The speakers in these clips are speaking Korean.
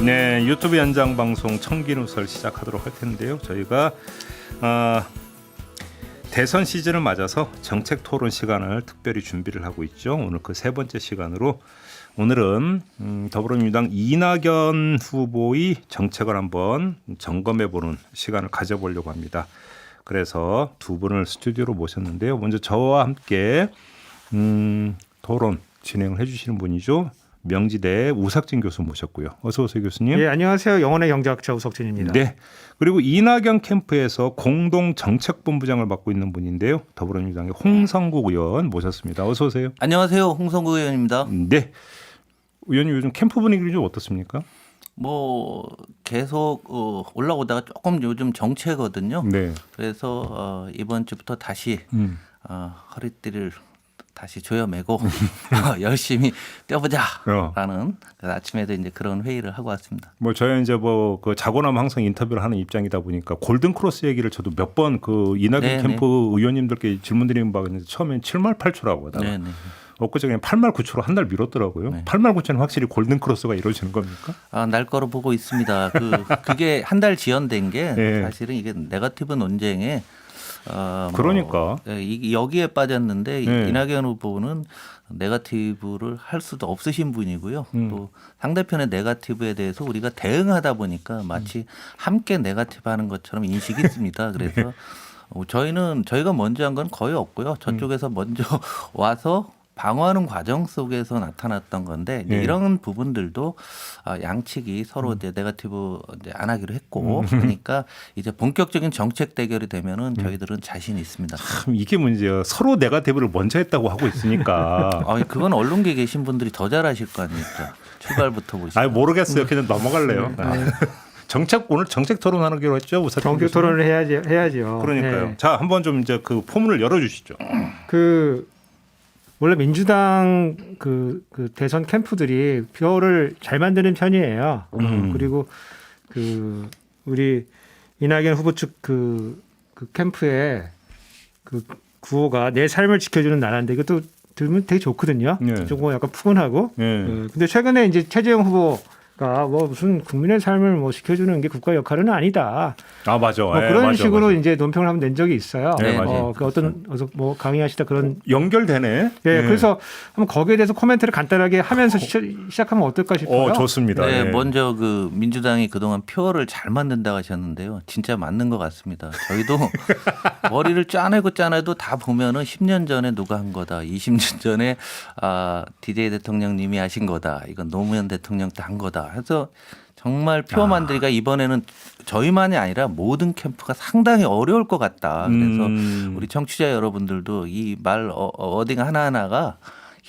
네, 유튜브 연장 방송 청기누설 시작하도록 할 텐데요. 저희가 대선 시즌을 맞아서 정책 토론 시간을 특별히 준비를 하고 있죠. 오늘 그 세 번째 시간으로 오늘은 더불어민주당 이낙연 후보의 정책을 한번 점검해보는 시간을 가져보려고 합니다. 그래서 두 분을 스튜디오로 모셨는데요. 먼저 저와 함께 토론 진행을 해주시는 분이죠. 명지대 우삭진 교수 모셨고요. 어서 오세요, 교수님. 예, 안녕하세요. 영혼의 경제학자 우석진입니다. 네. 그리고 이낙연 캠프에서 공동 정책본부장을 맡고 있는 분인데요. 더불어민주당의 홍성국 의원 모셨습니다. 어서 오세요. 안녕하세요. 홍성국 의원입니다. 네. 의원님 요즘 캠프 분위기는 좀 어떻습니까? 뭐 계속 올라오다가 조금 요즘 정체거든요. 네. 그래서 이번 주부터 다시 허리띠를 다시 조여매고 열심히 뛰어보자라는 아침에도 이제 그런 회의를 하고 왔습니다. 뭐 저희 이제 그 자고 나면 항상 인터뷰를 하는 입장이다 보니까 골든 크로스 얘기를 저도 몇 번 그 이낙연 네네. 캠프 의원님들께 질문드리는 바가 있는데 처음엔 7말 8초라고 하다가 네네. 엊그제 그냥 8말 9초로 한 달 미뤘더라고요. 네. 8말 9초는 확실히 골든 크로스가 이루어지는 겁니까? 날 거로 보고 있습니다. 그게 한 달 지연된 게 네. 사실은 이게 네거티브 논쟁에 그러니까. 여기에 빠졌는데 네. 이낙연 후보는 네거티브를 할 수도 없으신 분이고요. 또 상대편의 네거티브에 대해서 우리가 대응하다 보니까 마치 함께 네거티브 하는 것처럼 인식이 있습니다. 그래서 저희가 먼저 한 건 거의 없고요. 저쪽에서 먼저 와서 방어하는 과정 속에서 나타났던 건데 이제 네. 이런 부분들도 양측이 서로 이제 네거티브 이제 안 하기로 했고 그러니까 이제 본격적인 정책 대결이 되면은 저희들은 자신 있습니다. 참 이게 문제예요. 서로 네거티브를 먼저 했다고 하고 있으니까. 그건 언론계에 계신 분들이 더 잘하실 거 아닙니까? 출발부터 보시죠. 아 모르겠어요. 그냥 넘어갈래요. 오늘 정책 토론하기로 했죠. 우사진 정규 교수님? 토론을 해야죠. 그러니까요. 네. 자, 한번 좀 이제 그 포문을 열어주시죠. 원래 민주당 그 대선 캠프들이 표를 잘 만드는 편이에요. 그리고 우리 이낙연 후보 측 그 캠프의 그 구호가 내 삶을 지켜주는 나라인데 이것도 들으면 되게 좋거든요. 네. 조금 약간 푸근하고. 네. 근데 최근에 이제 최재형 후보가 뭐 무슨 국민의 삶을 뭐 지켜주는 게 국가 역할은 아니다. 아 맞아. 뭐 예, 그런 맞아, 식으로 맞아. 이제 논평을 한번 낸 적이 있어요. 네, 맞아요. 그 어떤 뭐 강의하시다 그런. 연결되네. 예, 그래서 한번 거기에 대해서 코멘트를 간단하게 하면서 시작하면 어떨까 싶어요. 좋습니다. 네, 예. 먼저 그 민주당이 그동안 표를 잘 만든다고 하셨는데요. 진짜 맞는 것 같습니다. 저희도 머리를 짜내도 다 보면은 10년 전에 누가 한 거다. 20년 전에 DJ 대통령님이 하신 거다. 이건 노무현 대통령도 한 거다. 해서 정말 표 만들기가 이번에는 저희만이 아니라 모든 캠프가 상당히 어려울 것 같다. 그래서 우리 청취자 여러분들도 이 말 어딩 하나하나가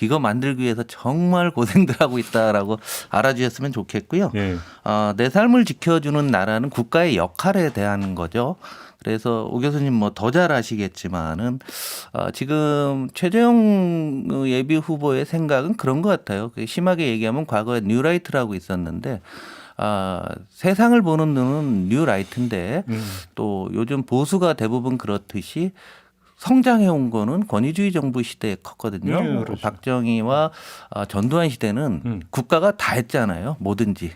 이거 만들기 위해서 정말 고생들 하고 있다라고 알아주셨으면 좋겠고요. 예. 내 삶을 지켜주는 나라는 국가의 역할에 대한 거죠. 그래서 오 교수님 뭐 더 잘 아시겠지만은 지금 최재형 예비 후보의 생각은 그런 것 같아요. 심하게 얘기하면 과거에 뉴라이트라고 있었는데 세상을 보는 눈은 뉴라이트인데 또 요즘 보수가 대부분 그렇듯이 성장해온 거는 권위주의 정부 시대에 컸거든요. 네, 그렇죠. 박정희와 전두환 시대는 국가가 다 했잖아요. 뭐든지.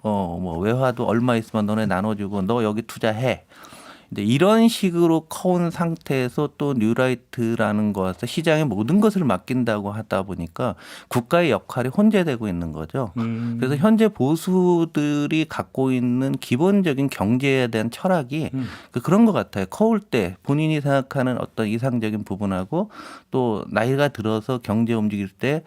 뭐 외화도 얼마 있으면 너네 나눠주고 너 여기 투자해. 근데 이런 식으로 커온 상태에서 또 뉴라이트라는 것에 시장의 모든 것을 맡긴다고 하다 보니까 국가의 역할이 혼재되고 있는 거죠. 그래서 현재 보수들이 갖고 있는 기본적인 경제에 대한 철학이 그런 것 같아요. 커올 때 본인이 생각하는 어떤 이상적인 부분하고 또 나이가 들어서 경제 움직일 때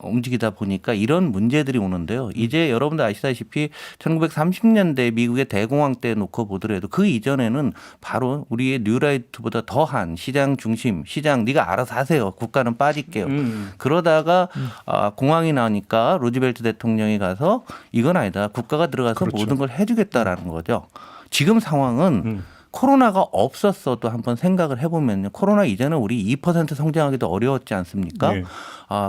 움직이다 보니까 이런 문제들이 오는데요. 이제 여러분들 아시다시피 1930년대 미국의 대공황 때 놓고 보더라도 그 이전에는 바로 우리의 뉴라이트보다 더한 시장 중심, 시장 네가 알아서 하세요. 국가는 빠질게요. 그러다가 공황이 나니까 루즈벨트 대통령이 가서 이건 아니다. 국가가 들어가서 그렇죠. 모든 걸 해주겠다라는 거죠. 지금 상황은 코로나가 없었어도 한번 생각을 해보면요. 코로나 이전에 우리 2% 성장하기도 어려웠지 않습니까? 네.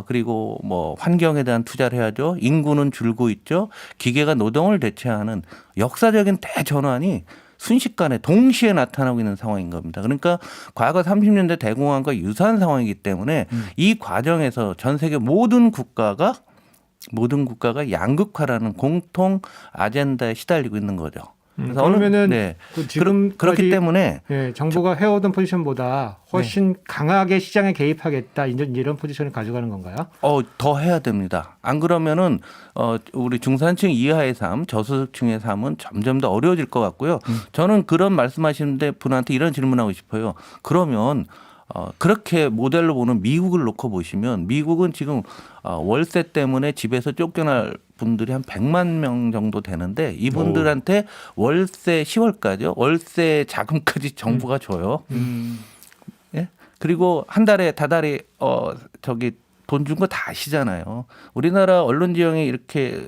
그리고 뭐 환경에 대한 투자를 해야죠. 인구는 줄고 있죠. 기계가 노동을 대체하는 역사적인 대전환이 순식간에 동시에 나타나고 있는 상황인 겁니다. 그러니까 과거 30년대 대공황과 유사한 상황이기 때문에 이 과정에서 전 세계 모든 국가가 모든 국가가 양극화라는 공통 아젠다에 시달리고 있는 거죠. 그래서 그러면은 네. 그 지금 그렇기 때문에 예, 정부가 해오던 포지션보다 훨씬 강하게 시장에 개입하겠다 이런 포지션을 가져가는 건가요? 더 해야 됩니다. 안 그러면은 우리 중산층 이하의 삶, 저소득층의 삶은 점점 더 어려워질 것 같고요. 저는 그런 말씀하시는데 분한테 이런 질문하고 싶어요. 그러면 그렇게 모델로 보는 미국을 놓고 보시면 미국은 지금 월세 때문에 집에서 쫓겨날 분들이 한 100만 명 정도 되는데 이분들한테 월세 10월까지요. 월세 자금까지 정부가 줘요. 예? 그리고 한 달에 다달이 돈 준 거 다 아시잖아요. 우리나라 언론 지형이 이렇게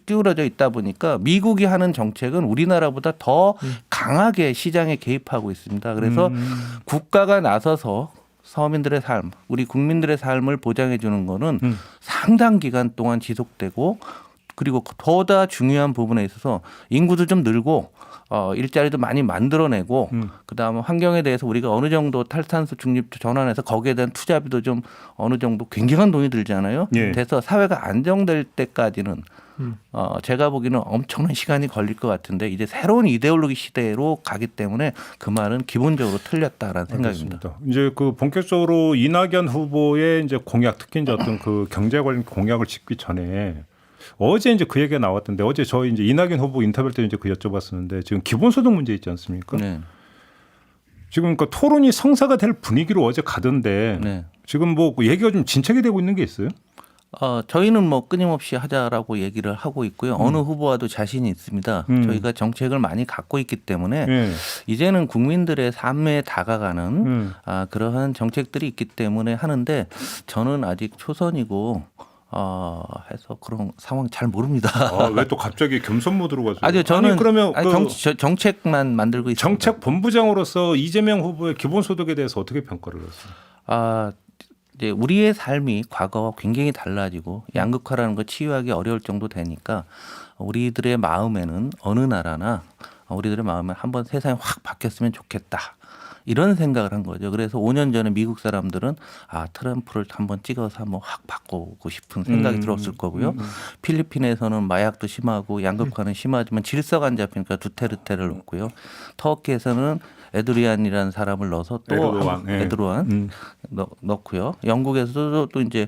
끼우러져 있다 보니까 미국이 하는 정책은 우리나라보다 더 강하게 시장에 개입하고 있습니다. 그래서 국가가 나서서 서민들의 삶, 우리 국민들의 삶을 보장해 주는 거는 상당 기간 동안 지속되고 그리고 보다 중요한 부분에 있어서 인구도 좀 늘고 일자리도 많이 만들어내고 그다음에 환경에 대해서 우리가 어느 정도 탈탄소 중립 전환해서 거기에 대한 투자비도 좀 어느 정도 굉장한 돈이 들잖아요. 예. 그래서 사회가 안정될 때까지는 제가 보기에는 엄청난 시간이 걸릴 것 같은데 이제 새로운 이데올로기 시대로 가기 때문에 그 말은 기본적으로 틀렸다라는 생각입니다. 알겠습니다. 이제 그 본격적으로 이낙연 후보의 이제 공약, 특히 이제 어떤 그 경제 관련 공약을 짚기 전에 어제 이제 그 얘기가 나왔던데 어제 저희 이제 이낙연 후보 인터뷰 때 이제 그 여쭤봤었는데 지금 기본소득 문제 있지 않습니까? 네. 지금 그 토론이 성사가 될 분위기로 어제 가던데 네. 지금 뭐 얘기가 좀 진척이 되고 있는 게 있어요? 저희는 뭐 끊임없이 하자라고 얘기를 하고 있고요. 어느 후보와도 자신이 있습니다. 저희가 정책을 많이 갖고 있기 때문에 예. 이제는 국민들의 삶에 다가가는 그러한 정책들이 있기 때문에 하는데 저는 아직 초선이고 해서 그런 상황 잘 모릅니다. 왜 또 갑자기 겸손 모드로 가서? 아니요, 저는 그러면 정책만 만들고 있습니다. 정책 본부장으로서 이재명 후보의 기본소득에 대해서 어떻게 평가를 하세요? 이제 우리의 삶이 과거와 굉장히 달라지고 양극화라는 거 치유하기 어려울 정도 되니까 우리들의 마음에는 어느 나라나 우리들의 마음에 한번 세상이 확 바뀌었으면 좋겠다. 이런 생각을 한 거죠. 그래서 5년 전에 미국 사람들은 트럼프를 한번 찍어서 한번 확 바꾸고 싶은 생각이 들었을 거고요. 필리핀에서는 마약도 심하고 양극화는 심하지만 질서가 안 잡히니까 두테르테를 넣고요. 터키에서는 에드리안이라는 사람을 넣어서 또 에르도안 넣고요. 영국에서도 또 이제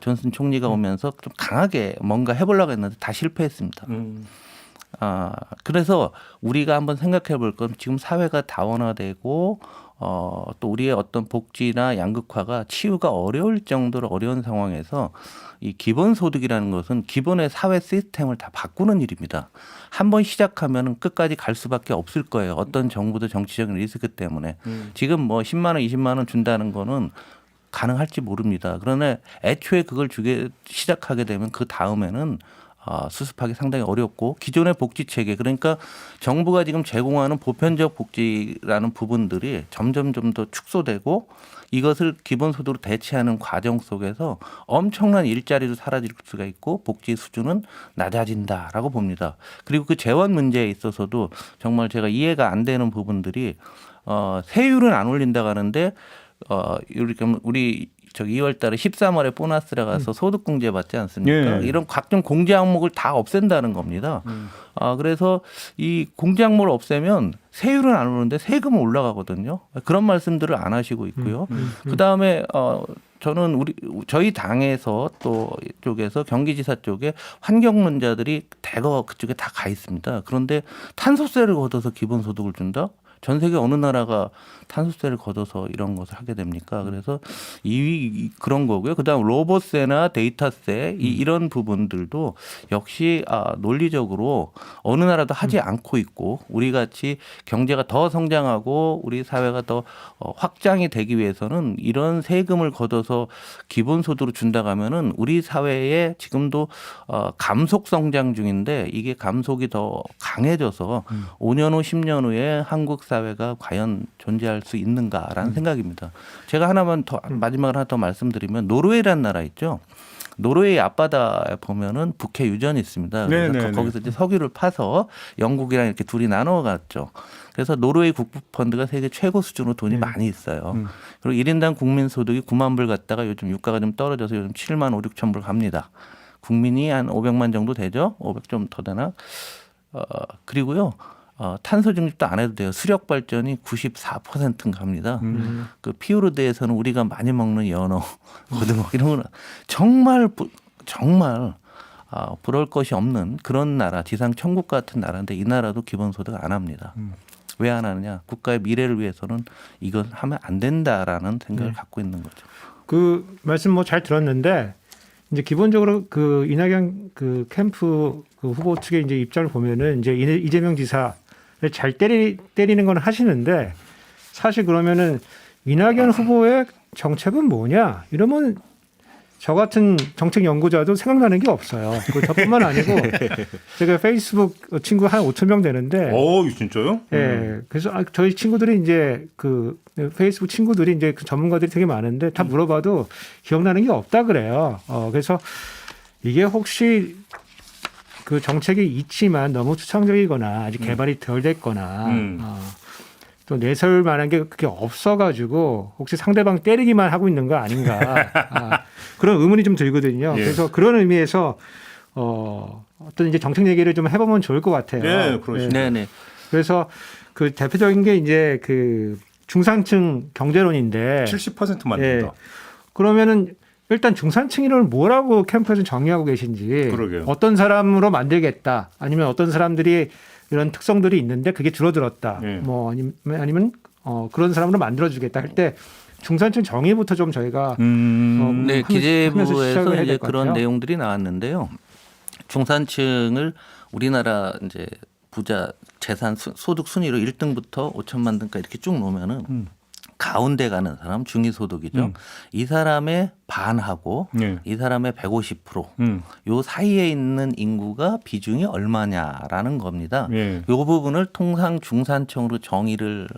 존슨 총리가 오면서 좀 강하게 뭔가 해보려고 했는데 다 실패했습니다. 그래서 우리가 한번 생각해 볼 건 지금 사회가 다원화되고 또 우리의 어떤 복지나 양극화가 치유가 어려울 정도로 어려운 상황에서 이 기본소득이라는 것은 기본의 사회 시스템을 다 바꾸는 일입니다. 한번 시작하면 끝까지 갈 수밖에 없을 거예요. 어떤 정부도 정치적인 리스크 때문에. 지금 뭐 10만 원, 20만 원 준다는 거는 가능할지 모릅니다. 그러나 애초에 그걸 시작하게 되면 그 다음에는 수습하기 상당히 어렵고 기존의 복지 체계 그러니까 정부가 지금 제공하는 보편적 복지라는 부분들이 점점 좀 더 축소되고 이것을 기본소득으로 대체하는 과정 속에서 엄청난 일자리도 사라질 수가 있고 복지 수준은 낮아진다라고 봅니다. 그리고 그 재원 문제에 있어서도 정말 제가 이해가 안 되는 부분들이 세율은 안 올린다고 하는데 우리 2월 달에 13월에 보너스라 가서 소득공제 받지 않습니까? 예. 이런 각종 공제 항목을 다 없앤다는 겁니다. 그래서 이 공제 항목을 없애면 세율은 안 오르는데 세금은 올라가거든요. 그런 말씀들을 안 하시고 있고요. 그다음에 저는 저희 당에서 또 쪽에서 경기지사 쪽에 환경론자들이 대거 그쪽에 다 가 있습니다. 그런데 탄소세를 걷어서 기본소득을 준다? 전 세계 어느 나라가 탄소세를 걷어서 이런 것을 하게 됩니까? 그래서 그런 거고요. 그다음 로봇세나 데이터세 이런 부분들도 역시 논리적으로 어느 나라도 하지 않고 있고 우리 같이 경제가 더 성장하고 우리 사회가 더 확장이 되기 위해서는 이런 세금을 걷어서 기본소득으로 준다고 하면은 우리 사회에 지금도 감속 성장 중인데 이게 감속이 더 강해져서 5년 후 10년 후에 한국 사회가 과연 존재할 수 있는가라는 생각입니다. 제가 하나만 더 마지막으로 하나 더 말씀드리면 노르웨이라는 나라 있죠. 노르웨이 앞바다에 보면은 북해 유전이 있습니다. 그래서 거기서 이제 석유를 파서 영국이랑 이렇게 둘이 나눠 갔죠. 그래서 노르웨이 국부펀드가 세계 최고 수준으로 돈이 많이 있어요. 그리고 1인당 국민 소득이 9만 불 갔다가 요즘 유가가 좀 떨어져서 요즘 7만 5, 6천 불 갑니다. 국민이 한 500만 정도 되죠. 500 좀 더 되나? 그리고요. 탄소 중립도 안 해도 돼요. 수력 발전이 94%인가 합니다. 그 피오르드에서는 우리가 많이 먹는 연어, 고등어 이런 거는 정말 부러울 것이 없는 그런 나라, 지상 천국 같은 나라인데 이 나라도 기본소득 안 합니다. 왜 안 하느냐? 국가의 미래를 위해서는 이건 하면 안 된다라는 생각을 갖고 있는 거죠. 그 말씀 뭐 잘 들었는데 이제 기본적으로 그 이낙연 그 캠프 그 후보 측의 이제 입장을 보면은 이제 이재명 지사를 잘 때리는 건 하시는데 사실 그러면은 이낙연 후보의 정책은 뭐냐 이러면 저 같은 정책 연구자도 생각나는 게 없어요. 그 저뿐만 아니고 제가 페이스북 친구 한 5천 명 되는데, 진짜요? 예, 그래서 저희 친구들이 이제 그 페이스북 친구들이 이제 그 전문가들이 되게 많은데 다 물어봐도 기억나는 게 없다 그래요. 그래서 이게 혹시 그 정책이 있지만 너무 추상적이거나 아직 개발이 덜 됐거나 또 내세울 만한 게 그게 없어가지고 혹시 상대방 때리기만 하고 있는 거 아닌가 그런 의문이 좀 들거든요. 예. 그래서 그런 의미에서 어떤 이제 정책 얘기를 좀 해보면 좋을 것 같아요. 네, 그러시죠. 네네. 그래서 그 대표적인 게 이제 그 중산층 경제론인데 70% 만든다. 그러면은 일단 중산층을 뭐라고 캠프에서 정의하고 계신지 그러게요. 어떤 사람으로 만들겠다 아니면 어떤 사람들이 이런 특성들이 있는데 그게 줄어들었다. 예. 뭐 아니면 그런 사람으로 만들어주겠다 할 때 중산층 정의부터 좀 저희가 네, 하면서 기재부에서 시작을 해야 이제 될것 그런 같아요. 내용들이 나왔는데요. 중산층을 우리나라 이제 부자 재산 소득 순위로 1등부터 5천만 등까지 이렇게 쭉 놓으면은 가운데 가는 사람 중위소득이죠. 이 사람의 반하고 예. 이 사람의 150%. 요 사이에 있는 인구가 비중이 얼마냐라는 겁니다. 예. 요 부분을 통상 중산층으로 정의를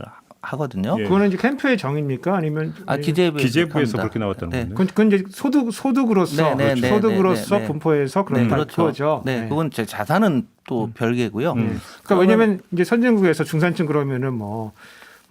하거든요. 예. 그거는 이제 캠프의 정의입니까 아니면 기재부에서 그렇게 나왔다는 네. 건데. 그건 이제 소득으로서 네, 네, 네, 소득으로서 네, 네. 분포해서 그런 네, 발표죠. 네, 그건 제 자산은 또 별개고요. 그러니까 왜냐하면 이제 선진국에서 중산층 그러면은 뭐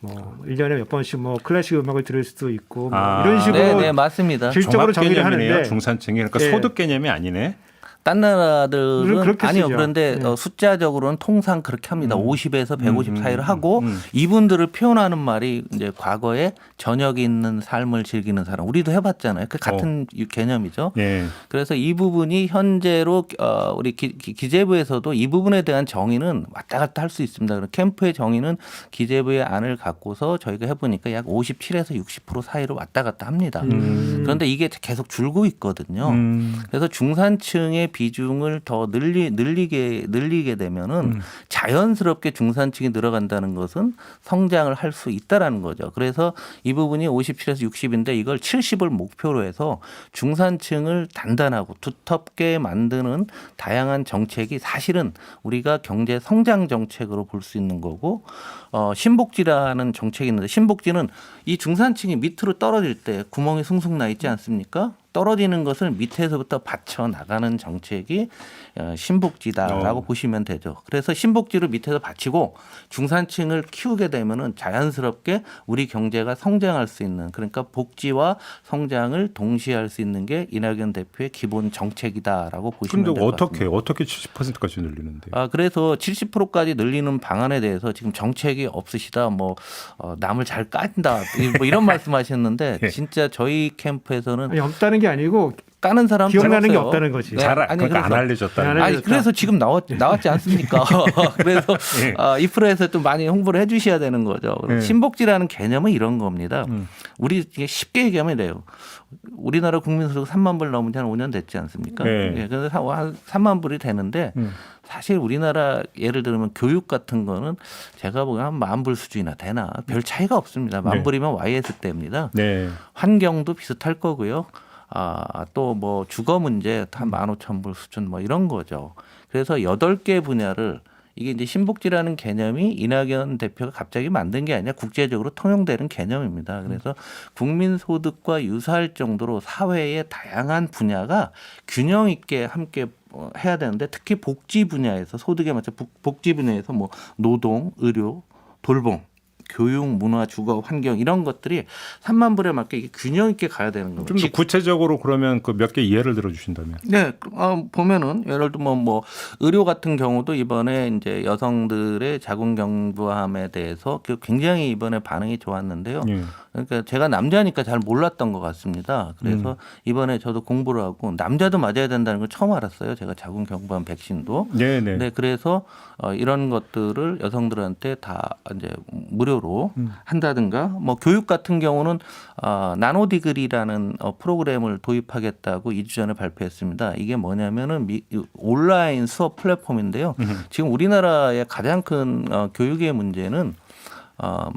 1년에 몇 번씩 뭐 클래식 음악을 들을 수도 있고 뭐 이런 식으로 네, 네, 맞습니다. 질적으로 정의를 종합개념이네요, 하는데 중산층이. 그러니까 예. 소득 개념이 아니네. 딴 나라들은 그렇게 아니요. 쓰죠. 그런데 네. 숫자적으로는 통상 그렇게 합니다. 50에서 150 사이를 하고 이분들을 표현하는 말이 이제 과거에 저녁이 있는 삶을 즐기는 사람. 우리도 해봤잖아요. 그 같은 개념이죠. 예. 그래서 이 부분이 현재로 우리 기재부에서도 이 부분에 대한 정의는 왔다 갔다 할 수 있습니다. 그럼 캠프의 정의는 기재부의 안을 갖고서 저희가 해보니까 약 57에서 60% 사이로 왔다 갔다 합니다. 그런데 이게 계속 줄고 있거든요. 그래서 중산층의 비중을 더 늘리게 되면은 자연스럽게 중산층이 늘어간다는 것은 성장을 할 수 있다라는 거죠. 그래서 이 부분이 57에서 60인데 이걸 70을 목표로 해서 중산층을 단단하고 두텁게 만드는 다양한 정책이 사실은 우리가 경제 성장 정책으로 볼 수 있는 거고 신복지라는 정책이 있는데 신복지는 이 중산층이 밑으로 떨어질 때 구멍이 숭숭 나 있지 않습니까? 떨어지는 것을 밑에서부터 받쳐 나가는 정책이 신복지다라고 보시면 되죠. 그래서 신복지를 밑에서 받치고 중산층을 키우게 되면은 자연스럽게 우리 경제가 성장할 수 있는 그러니까 복지와 성장을 동시에 할 수 있는 게 이낙연 대표의 기본 정책이다라고 보시면 될 것 같습니다. 어떻게 70%까지 늘리는데? 그래서 70%까지 늘리는 방안에 대해서 지금 정책이 없으시다. 남을 잘 깐다. 뭐 이런 말씀하셨는데 예. 진짜 저희 캠프에서는 아니, 없다는 게 아니고 까는 사람 기억나는 게 없어요. 없다는 거지. 네. 그러니까 안 알려졌다는 아니, 거죠. 그래서 지금 나왔지 않습니까? 그래서 예. 이 프로에서 좀 많이 홍보를 해주셔야 되는 거죠. 예. 신복지라는 개념은 이런 겁니다. 우리 이게 쉽게 얘기하면 이래요. 우리나라 국민소득 3만 불 넘은 지 한 5년 됐지 않습니까? 예. 예, 그래서 한 3만 불이 되는데 사실 우리나라 예를 들면 교육 같은 거는 제가 보기엔 한 10,000불 수준이나 되나 별 차이가 없습니다. 10,000불이면 YS 때입니다. 네. 환경도 비슷할 거고요. 또 뭐 주거 문제 한 15,000불 수준 뭐 이런 거죠. 그래서 8개 분야를 이게 이제 신복지라는 개념이 이낙연 대표가 갑자기 만든 게 아니라 국제적으로 통용되는 개념입니다. 그래서 국민 소득과 유사할 정도로 사회의 다양한 분야가 균형 있게 함께 해야 되는데 특히 복지 분야에서 소득에 맞춰 복지 분야에서 뭐 노동, 의료, 돌봄 교육, 문화, 주거, 환경 이런 것들이 3만 불에 맞게 이게 균형 있게 가야 되는 겁니다. 좀 더 구체적으로 그러면 그 몇 개 예를 들어 주신다면. 네, 보면은 예를 들면 뭐 의료 같은 경우도 이번에 이제 여성들의 자궁경부암에 대해서 굉장히 이번에 반응이 좋았는데요. 예. 그러니까 제가 남자니까 잘 몰랐던 것 같습니다. 그래서 이번에 저도 공부를 하고 남자도 맞아야 된다는 걸 처음 알았어요. 제가 자궁경부암 백신도. 네네. 네, 그래서 이런 것들을 여성들한테 다 이제 무료로 한다든가 뭐 교육 같은 경우는 나노디그리라는 프로그램을 도입하겠다고 2주 전에 발표했습니다. 이게 뭐냐면은 온라인 수업 플랫폼인데요. 지금 우리나라의 가장 큰 교육의 문제는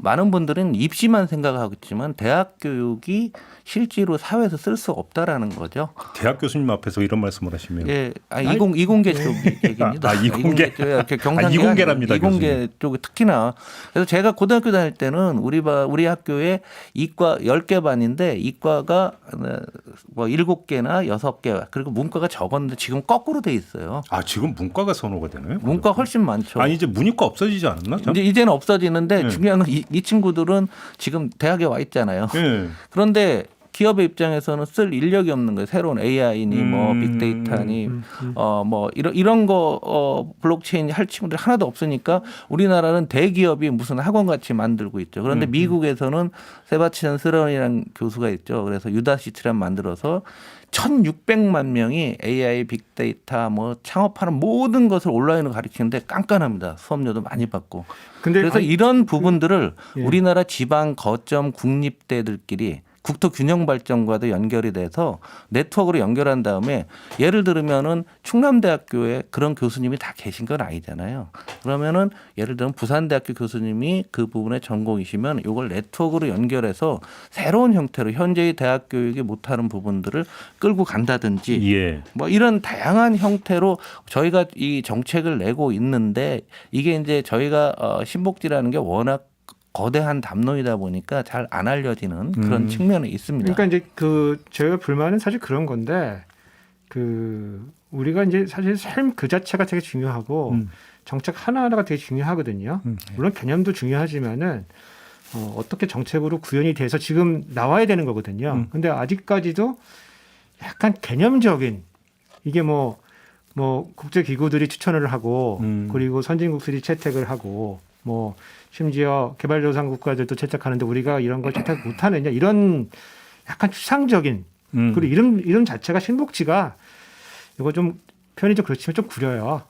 많은 분들은 입시만 생각하겠지만 대학 교육이 실제로 사회에서 쓸 수 없다라는 거죠. 대학 교수님 앞에서 이런 말씀을 하시면. 예, 이공계 쪽 얘기입니다. 이공계. 경상계 이공계랍니다. 이공계 쪽에 특히나. 그래서 제가 고등학교 다닐 때는 우리 학교에 이과 10개 반인데 이과가 뭐 7개나 6개 그리고 문과가 적었는데 지금 거꾸로 돼 있어요. 아 지금 문과가 선호가 되나요? 문과 훨씬 많죠. 아니 이제 문이과 없어지지 않았나? 참? 이제는 없어지는데 네. 중요한 건 이 친구들은 지금 대학에 와 있잖아요. 예. 그런데 기업의 입장에서는 쓸 인력이 없는 거예요. 새로운 AI니 뭐 빅데이터니 뭐 이런 거 블록체인 할 친구들이 하나도 없으니까 우리나라는 대기업이 무슨 학원 같이 만들고 있죠. 그런데 미국에서는 세바스찬 스런이라는 교수가 있죠. 그래서 유다시티란 만들어서 1,600만 명이 AI, 빅데이터 뭐 창업하는 모든 것을 온라인으로 가르치는데 깐깐합니다. 수업료도 많이 받고. 그래서 이런 부분들을 우리나라 지방 거점 국립대들끼리 국토 균형 발전과도 연결이 돼서 네트워크로 연결한 다음에 예를 들면은 충남대학교에 그런 교수님이 다 계신 건 아니잖아요. 그러면은 예를 들면 부산대학교 교수님이 그 부분에 전공이시면 이걸 네트워크로 연결해서 새로운 형태로 현재의 대학 교육이 못하는 부분들을 끌고 간다든지 예. 뭐 이런 다양한 형태로 저희가 이 정책을 내고 있는데 이게 이제 저희가 신복지라는 게 워낙 거대한 담론이다 보니까 잘 안 알려지는 그런 측면이 있습니다. 그러니까 이제 저희가 불만은 사실 그런 건데 우리가 이제 사실 삶 그 자체가 되게 중요하고 정책 하나하나가 되게 중요하거든요. 물론 개념도 중요하지만은 어떻게 정책으로 구현이 돼서 지금 나와야 되는 거거든요. 근데 아직까지도 약간 개념적인 이게 뭐 국제 기구들이 추천을 하고 그리고 선진국들이 채택을 하고 뭐 심지어 개발도상 국가들도 채택하는데 우리가 이런 걸 채택 못하느냐 이런 약간 추상적인 그리고 이름 자체가 신복지가 이거 좀 표현이 좀 그렇지만 좀 구려요.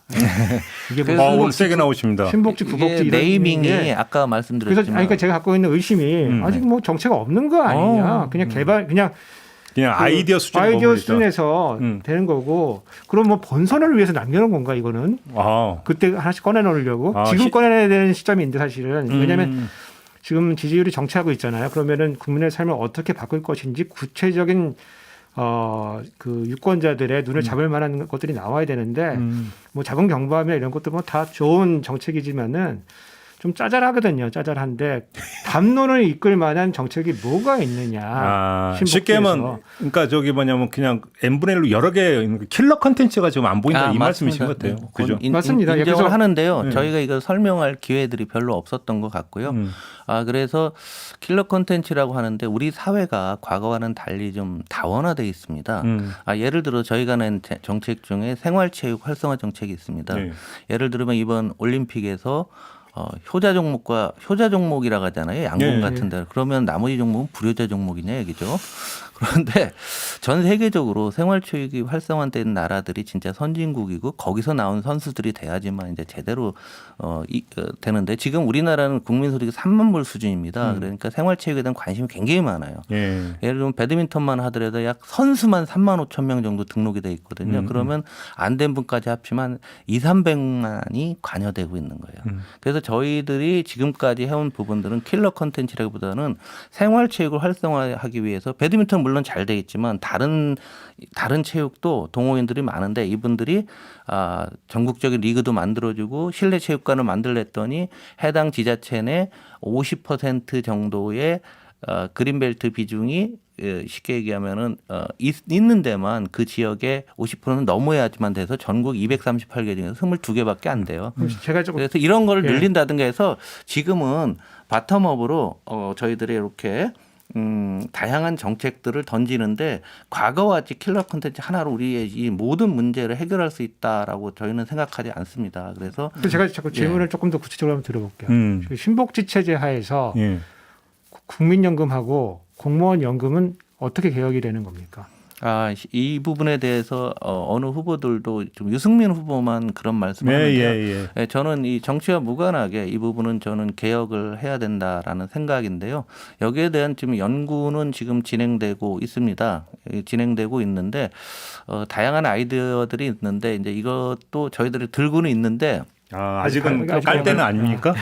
이게 뭐 오늘 세게 나오십니다. 신복지, 구복지 이런 네이밍이 아까 말씀드렸지만 그래서 그러니까 제가 갖고 있는 의심이 아직 뭐 정책 없는 거 아니냐. 그냥 그냥 아이디어 수준 아이디어 수준에서 되는 거고 그럼 뭐 본선을 위해서 남겨놓은 건가 이거는 그때 하나씩 꺼내놓으려고 지금 꺼내야 되는 시점인데 사실은 왜냐하면 지금 지지율이 정체하고 있잖아요. 그러면은 국민의 삶을 어떻게 바꿀 것인지 구체적인 그 유권자들의 눈을 잡을 만한 것들이 나와야 되는데 뭐 자궁경부암이나 이런 것도 뭐 다 좋은 정책이지만은 좀 짜잘하거든요. 짜잘한데 담론을 이끌 만한 정책이 뭐가 있느냐. 쉽게 하면 그러니까 저기 뭐냐면 그냥 n분의 1로 여러 개 킬러 컨텐츠가 지금 안 보인다 이 말씀이신 것 같아요. 네. 그죠? 맞습니다. 인정을 그래서 하는데요. 저희가 이걸 설명할 기회들이 별로 없었던 것 같고요. 그래서 킬러 컨텐츠라고 하는데 우리 사회가 과거와는 달리 좀 다원화되어 있습니다. 예를 들어 저희가 낸 정책 중에 생활체육 활성화 정책이 있습니다. 네. 예를 들면 이번 올림픽에서 효자 종목과 효자 종목이라고 하잖아요. 양궁 같은 데. 그러면 나머지 종목은 불효자 종목이냐 얘기죠. 그런데 전 세계적으로 생활체육이 활성화된 나라들이 진짜 선진국이고 거기서 나온 선수들이 돼야지만 이제 제대로 되는데 지금 우리나라는 국민 소득이 3만 불 수준입니다. 그러니까 생활체육에 대한 관심이 굉장히 많아요. 예를 들면 배드민턴만 하더라도 약 선수만 3만 5천 명 정도 등록이 돼 있거든요. 그러면 안 된 분까지 합치면 200~300만이 관여되고 있는 거예요. 그래서 저희들이 지금까지 해온 부분들은 킬러 컨텐츠라기보다는 생활체육을 활성화하기 위해서 배드민턴 물론 잘 돼 있지만 다른 체육도 동호인들이 많은데 이분들이 전국적인 리그도 만들어주고 실내 체육관을 만들랬더니 해당 지자체 내 50% 정도의 그린벨트 비중이 쉽게 얘기하면은 있는 데만 그 지역에 50%는 넘어야지만 돼서 전국 238개 중에서 22개밖에 안 돼요. 제가 조금 그래서 이런 걸 예. 늘린다든가 해서 지금은 바텀업으로 저희들이 이렇게 다양한 정책들을 던지는데 과거와 같이 킬러 콘텐츠 하나로 우리의 이 모든 문제를 해결할 수 있다라고 저희는 생각하지 않습니다. 그래서 제가 자꾸 질문을 조금 더 구체적으로 한번 들어볼게요. 신복지 체제 하에서 예. 국민연금하고 공무원연금은 어떻게 개혁이 되는 겁니까? 이 부분에 대해서 어느 후보들도 좀 유승민 후보만 그런 말씀을 하는데요. 예, 저는 이 정치와 무관하게 이 부분은 저는 개혁을 해야 된다라는 생각인데요. 여기에 대한 지금 연구는 지금 진행되고 있습니다. 진행되고 있는데 다양한 아이디어들이 있는데 이제 이것도 저희들이 들고는 있는데 아직은 깔 때는 아닙니까?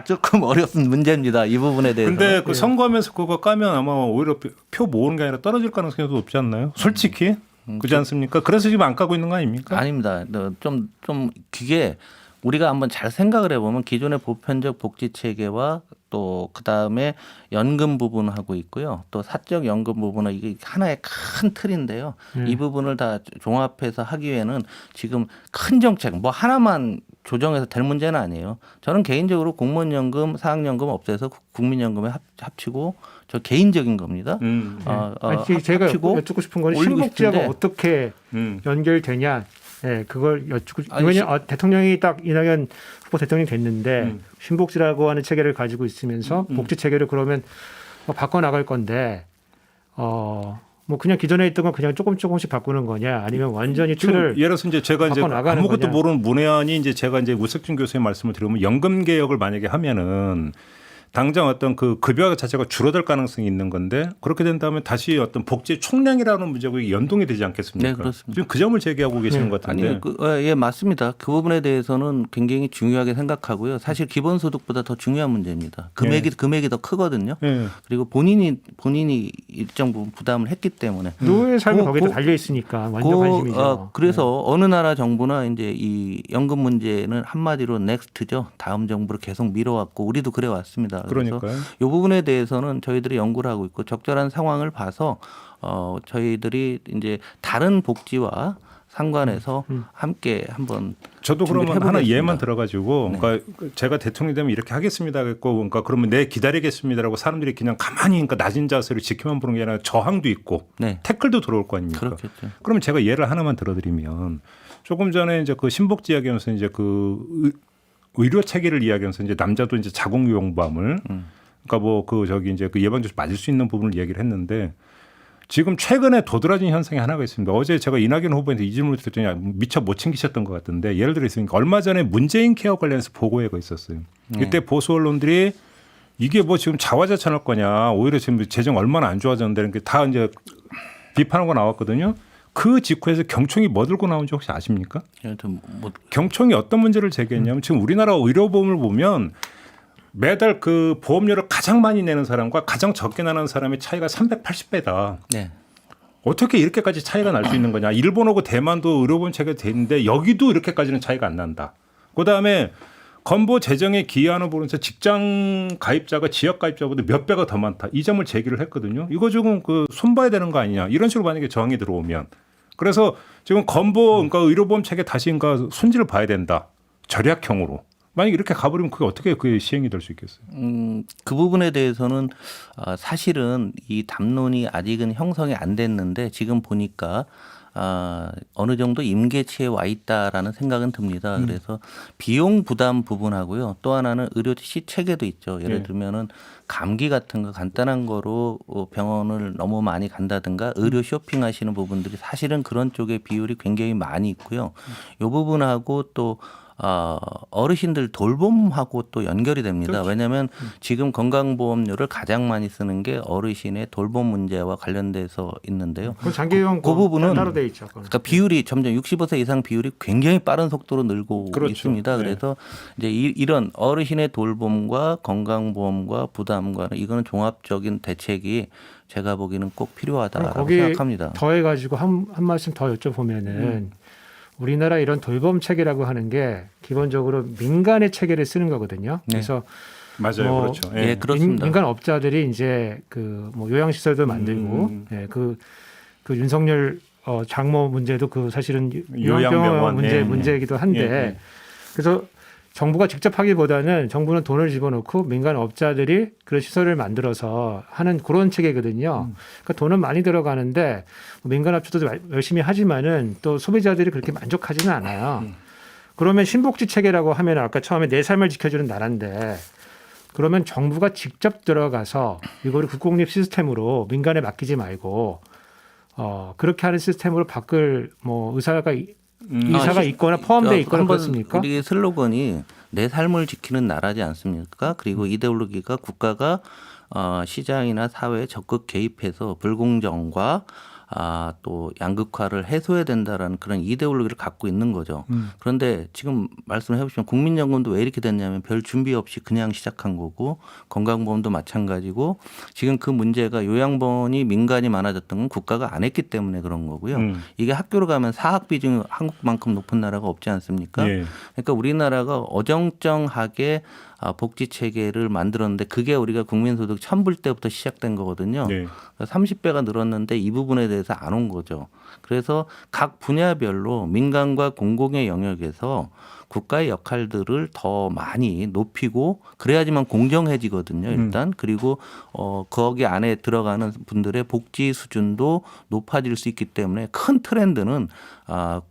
조금 어려운 문제입니다. 이 부분에 대해서. 근데 그 선거하면서 그거 까면 아마 오히려 표 모으는 게 아니라 떨어질 가능성이 더 높지 않나요? 솔직히 그렇지 않습니까? 그래서 지금 안 까고 있는 거 아닙니까? 아닙니다. 좀 그게 우리가 한번 잘 생각을 해보면 기존의 보편적 복지 체계와 또 그다음에 연금 부분하고 있고요. 또 사적 연금 부분은 이게 하나의 큰 틀인데요. 이 부분을 다 종합해서 하기에는 지금 큰 정책 뭐 하나만 조정해서 될 문제는 아니에요. 저는 개인적으로 공무원연금, 사학연금 없애서 국민연금에 합치고 저 개인적인 겁니다. 제가 합치고 여쭙고 싶은 건 올리고 신복지하고 싶은데 어떻게 연결되냐. 네, 그걸 여쭙고 왜냐면 대통령이 딱 이낙연 후보 대통령이 됐는데 신복지라고 하는 체계를 가지고 있으면서 복지 체계를 그러면 바꿔 나갈 건데 뭐 그냥 기존에 있던 건 그냥 조금씩 바꾸는 거냐 아니면 완전히 틀을 예를 들어서 이제 제가 이제 아무것도 거냐? 모르는 문외한이 이제 제가 이제 우석준 교수의 말씀을 드리면 연금 개혁을 만약에 하면은 당장 어떤 그 급여 자체가 줄어들 가능성이 있는 건데 그렇게 된다면 다시 어떤 복지 총량이라는 문제가 연동이 되지 않겠습니까? 네, 그렇습니다. 지금 그 점을 제기하고 계시는 것 같은데. 아니, 예, 맞습니다. 그 부분에 대해서는 굉장히 중요하게 생각하고요. 사실 기본소득보다 더 중요한 문제입니다. 금액이 더 크거든요. 그리고 본인이 일정 부분 부담을 했기 때문에 노예의 삶이 거기에 달려 있으니까 완전 관심이죠. 그래서 어느 나라 정부나 이제 이 연금 문제는 한마디로 넥스트죠. 다음 정부로 계속 미뤄왔고 우리도 그래 왔습니다. 그래서 그러니까요. 이 부분에 대해서는 저희들이 연구를 하고 있고 적절한 상황을 봐서 저희들이 이제 다른 복지와 상관해서 함께 한번 저도 그러면 하나 해보겠습니다. 예만 들어가지고 네. 그러니까 제가 대통령이 되면 이렇게 하겠습니다. 그랬고 그러니까 그러면 내 기다리겠습니다라고 사람들이 그냥 가만히 그러니까 낮은 자세로 지켜만 보는 게 아니라 저항도 있고 네. 태클도 들어올 거 아닙니까? 그렇겠죠. 그러면 제가 예를 하나만 들어드리면 조금 전에 이제 그 신복지 이야기하면서 이제 그 의료 체계를 이야기하면서 이제 남자도 이제 자궁요양보암을 그러니까 뭐 그 저기 이제 그 예방접종 맞을 수 있는 부분을 얘기를 했는데 지금 최근에 도드라진 현상이 하나가 있습니다. 어제 제가 이낙연 후보한테 이 질문을 드렸더니 미처 못 챙기셨던 것 같은데 예를 들어 있으니까 얼마 전에 문재인 케어 관련해서 보고회가 있었어요. 이때 보수 언론들이 이게 뭐 지금 자화자찬할 거냐 오히려 지금 재정 얼마나 안 좋아졌는데 게 다 이제 비판하고 나왔거든요. 그 직후에서 경총이 뭐 들고 나온지 혹시 아십니까? 경총이 어떤 문제를 제기했냐면 지금 우리나라 의료보험을 보면 매달 그 보험료를 가장 많이 내는 사람과 가장 적게 내는 사람의 차이가 380배다. 네. 어떻게 이렇게까지 차이가 날 수 있는 거냐. 일본하고 대만도 의료보험 체계가 돼 있는데 여기도 이렇게까지는 차이가 안 난다. 그다음에 건보 재정에 기여하는 부분에서 직장 가입자가 지역 가입자보다 몇 배가 더 많다. 이 점을 제기를 했거든요. 이거 조금 그 손봐야 되는 거 아니냐. 이런 식으로 만약에 저항이 들어오면. 그래서 지금 건보 그러니까 의료보험 체계 다시 그러니까 손질을 봐야 된다. 절약형으로. 만약 이렇게 가버리면 그게 어떻게 그게 시행이 될 수 있겠어요? 그 부분에 대해서는 사실은 이 담론이 아직은 형성이 안 됐는데 지금 보니까 어느 정도 임계치에 와 있다라는 생각은 듭니다. 그래서 비용 부담 부분하고요. 또 하나는 의료 시체계도 있죠. 예를 들면은 감기 같은 거 간단한 거로 병원을 너무 많이 간다든가 의료 쇼핑하시는 부분들이 사실은 그런 쪽의 비율이 굉장히 많이 있고요. 이 부분하고 또 어르신들 돌봄하고 또 연결이 됩니다. 그렇죠. 왜냐하면 지금 건강보험료를 가장 많이 쓰는 게 어르신의 돌봄 문제와 관련돼서 있는데요. 장기용 그 부분은 따로 돼 있죠. 그러니까 비율이 점점 65세 이상 비율이 굉장히 빠른 속도로 늘고 그렇죠. 있습니다. 네. 그래서 이제 이런 어르신의 돌봄과 건강보험과 부담과 이거는 종합적인 대책이 제가 보기에는 꼭 필요하다라고 거기 생각합니다. 더해가지고 한 말씀 더 여쭤보면은 우리나라 이런 돌봄 체계라고 하는 게 기본적으로 민간의 체계를 쓰는 거거든요. 네. 그래서 맞아요, 뭐 그렇죠. 예, 그렇습니다. 민간 업자들이 이제 그 뭐 요양시설도 만들고 예, 그 윤석열 장모 문제도 그 사실은 요양병원 문제이기도 한데 그래서 정부가 직접 하기보다는 정부는 돈을 집어넣고 민간 업자들이 그런 시설을 만들어서 하는 그런 체계거든요. 그러니까 돈은 많이 들어가는데 민간 업체도 열심히 하지만은 또 소비자들이 그렇게 만족하지는 않아요. 그러면 신복지 체계라고 하면 아까 처음에 내 삶을 지켜주는 나라인데 그러면 정부가 직접 들어가서 이거를 국공립 시스템으로 민간에 맡기지 말고 그렇게 하는 시스템으로 바꿀 뭐 의사가 있거나 포함되어 있거나 그렇습니까? 우리 슬로건이 내 삶을 지키는 나라지 않습니까? 그리고 이데올로기가 국가가 시장이나 사회에 적극 개입해서 불공정과 또 양극화를 해소해야 된다라는 그런 이데올로기를 갖고 있는 거죠. 그런데 지금 말씀해 보시면 국민연금도 왜 이렇게 됐냐면 별 준비 없이 그냥 시작한 거고 건강보험도 마찬가지고 지금 그 문제가 요양본이 민간이 많아졌던 건 국가가 안 했기 때문에 그런 거고요. 이게 학교로 가면 사학 비중이 한국만큼 높은 나라가 없지 않습니까? 예. 그러니까 우리나라가 어정쩡하게 복지 체계를 만들었는데 그게 우리가 국민소득 1,000불 때부터 시작된 거거든요. 네. 30배가 늘었는데 이 부분에 대해서 안 온 거죠. 그래서 각 분야별로 민간과 공공의 영역에서 국가의 역할들을 더 많이 높이고 그래야지만 공정해지거든요. 일단 그리고 거기 안에 들어가는 분들의 복지 수준도 높아질 수 있기 때문에 큰 트렌드는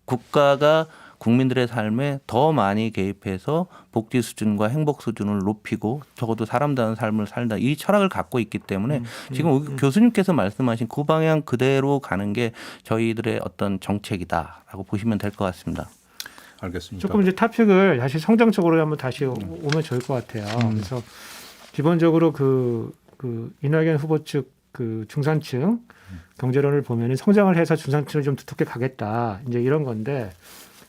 국가가 국민들의 삶에 더 많이 개입해서 복지 수준과 행복 수준을 높이고 적어도 사람다운 삶을 살다 이 철학을 갖고 있기 때문에 지금 교수님께서 말씀하신 그 방향 그대로 가는 게 저희들의 어떤 정책이다라고 보시면 될 것 같습니다. 알겠습니다. 조금 이제 토픽을 다시 성장적으로 한번 다시 오면 좋을 것 같아요. 그래서 기본적으로 그 이낙연 후보 측 그 중산층 경제론을 보면은 성장을 해서 중산층을 좀 두텁게 가겠다 이제 이런 건데.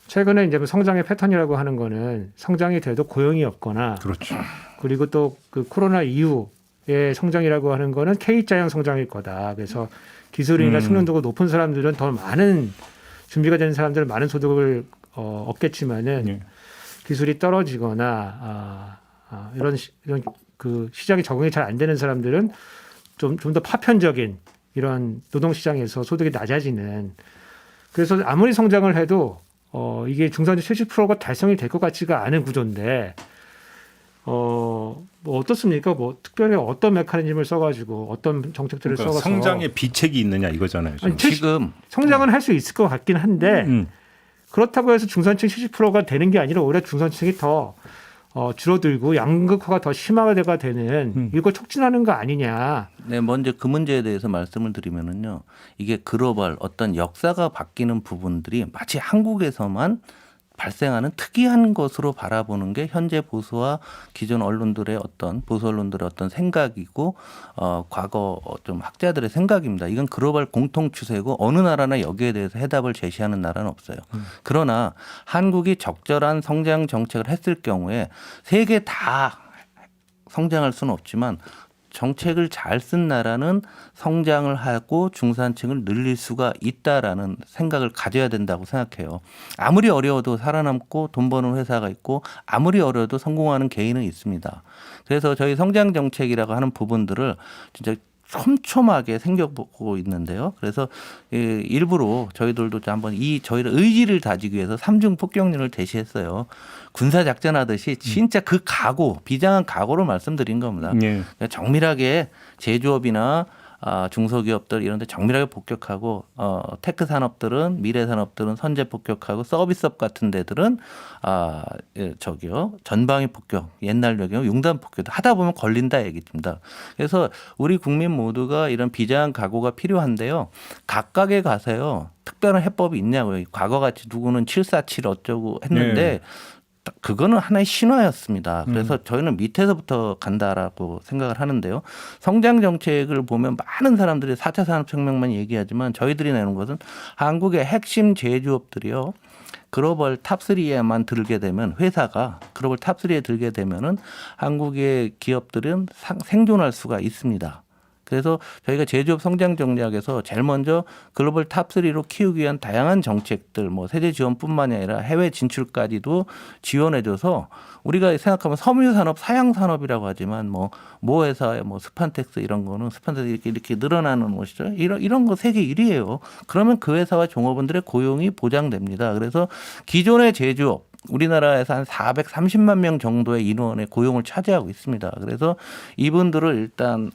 최근에 이제 성장의 패턴이라고 하는 거는 성장이 돼도 고용이 없거나 그렇죠. 그리고 또 그 코로나 이후의 성장이라고 하는 거는 K자형 성장일 거다. 그래서 기술이나 숙련도가 높은 사람들은 더 많은 준비가 된 사람들은 많은 소득을 얻겠지만은 기술이 떨어지거나 이런 그 시장에 적응이 잘 안 되는 사람들은 좀 더 파편적인 이런 노동 시장에서 소득이 낮아지는 그래서 아무리 성장을 해도 이게 중산층 70%가 달성이 될 것 같지가 않은 구조인데, 뭐 어떻습니까? 뭐 특별히 어떤 메커니즘을 써가지고 어떤 정책들을 그러니까 써서 성장의 비책이 있느냐 이거잖아요. 아니, 지금 성장은 할 수 있을 것 같긴 한데 그렇다고 해서 중산층 70%가 되는 게 아니라 오히려 중산층이 더 줄어들고 양극화가 더 심화가 되는 이걸 촉진하는 거 아니냐. 네, 먼저 그 문제에 대해서 말씀을 드리면은요. 이게 글로벌 어떤 역사가 바뀌는 부분들이 마치 한국에서만 발생하는 특이한 것으로 바라보는 게 현재 보수와 기존 언론들의 어떤 보수 언론들의 어떤 생각이고 과거 좀 학자들의 생각입니다. 이건 글로벌 공통 추세고 어느 나라나 여기에 대해서 해답을 제시하는 나라는 없어요. 그러나 한국이 적절한 성장 정책을 했을 경우에 세계 다 성장할 수는 없지만 정책을 잘 쓴 나라는 성장을 하고 중산층을 늘릴 수가 있다라는 생각을 가져야 된다고 생각해요. 아무리 어려워도 살아남고 돈 버는 회사가 있고 아무리 어려워도 성공하는 개인은 있습니다. 그래서 저희 성장 정책이라고 하는 부분들을 진짜 촘촘하게 생겨보고 있는데요. 그래서 일부러 저희들도 한번 저희를 의지를 다지기 위해서 3중 폭격론을 제시했어요. 군사 작전하듯이 진짜 그 각오, 비장한 각오를 말씀드린 겁니다. 그러니까 정밀하게 제조업이나 중소기업들 이런 데 정밀하게 폭격하고 테크 산업들은 미래 산업들은 선제 폭격하고 서비스업 같은 데들은 전방위 폭격, 옛날 경우 융단 폭격 하다 보면 걸린다 얘기입니다. 그래서 우리 국민 모두가 이런 비장한 각오가 필요한데요. 각각에 가서요. 특별한 해법이 있냐고요. 과거같이 누구는 747 어쩌고 했는데 그거는 하나의 신화였습니다. 그래서 저희는 밑에서부터 간다라고 생각을 하는데요. 성장 정책을 보면 많은 사람들이 4차 산업혁명만 얘기하지만 저희들이 내는 것은 한국의 핵심 제조업들이요. 글로벌 탑3에만 들게 되면 회사가 글로벌 탑3에 들게 되면은 한국의 기업들은 생존할 수가 있습니다. 그래서 저희가 제조업 성장 전략에서 제일 먼저 글로벌 탑3로 키우기 위한 다양한 정책들 뭐 세제 지원뿐만이 아니라 해외 진출까지도 지원해줘서 우리가 생각하면 섬유산업, 사양산업이라고 하지만 모 회사의 뭐 스판텍스 이런 거는 스판텍스 이렇게 늘어나는 것이죠. 이런 거 세계 1위예요. 그러면 그 회사와 종업원들의 고용이 보장됩니다. 그래서 기존의 제조업 우리나라에서 한 430만 명 정도의 인원의 고용을 차지하고 있습니다. 그래서 이분들을 일단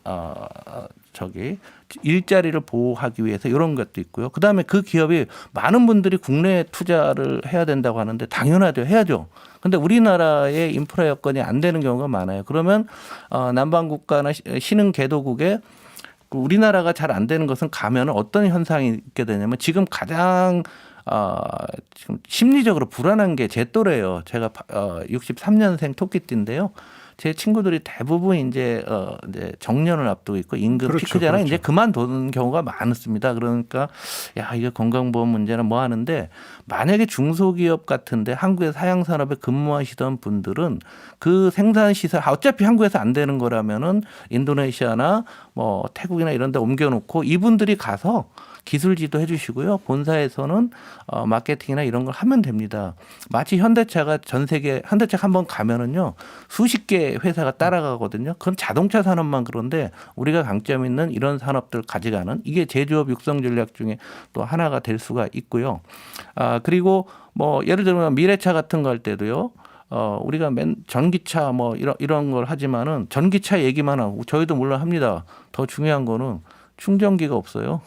일자리를 보호하기 위해서 이런 것도 있고요. 그다음에 그 기업이 많은 분들이 국내에 투자를 해야 된다고 하는데 당연하죠. 해야죠. 근데 우리나라의 인프라 여건이 안 되는 경우가 많아요. 그러면 남방 국가나 신흥 개도국에 우리나라가 잘 안 되는 것은 가면 어떤 현상이 있게 되냐면 지금 가장 지금 심리적으로 불안한 게 제 또래예요. 제가 63년생 토끼띠인데요. 제 친구들이 대부분 이제 정년을 앞두고 있고 임금 그렇죠, 피크잖아요. 그렇죠. 이제 그만두는 경우가 많습니다. 그러니까 야 이게 건강보험 문제는 뭐 하는데 만약에 중소기업 같은데 한국의 사양산업에 근무하시던 분들은 그 생산 시설 어차피 한국에서 안 되는 거라면은 인도네시아나 뭐 태국이나 이런 데 옮겨놓고 이분들이 가서 기술 지도해 주시고요. 본사에서는 마케팅이나 이런 걸 하면 됩니다. 마치 현대차가 전 세계 현대차 한번 가면은요. 수십 개 회사가 따라가거든요. 그건 자동차 산업만 그런데 우리가 강점 있는 이런 산업들 가져가는 이게 제조업 육성 전략 중에 또 하나가 될 수가 있고요. 그리고 뭐 예를 들면 미래차 같은 거 할 때도요. 우리가 전기차 뭐 이런 걸 하지만은 전기차 얘기만 하고 저희도 물론 합니다. 더 중요한 거는 충전기가 없어요.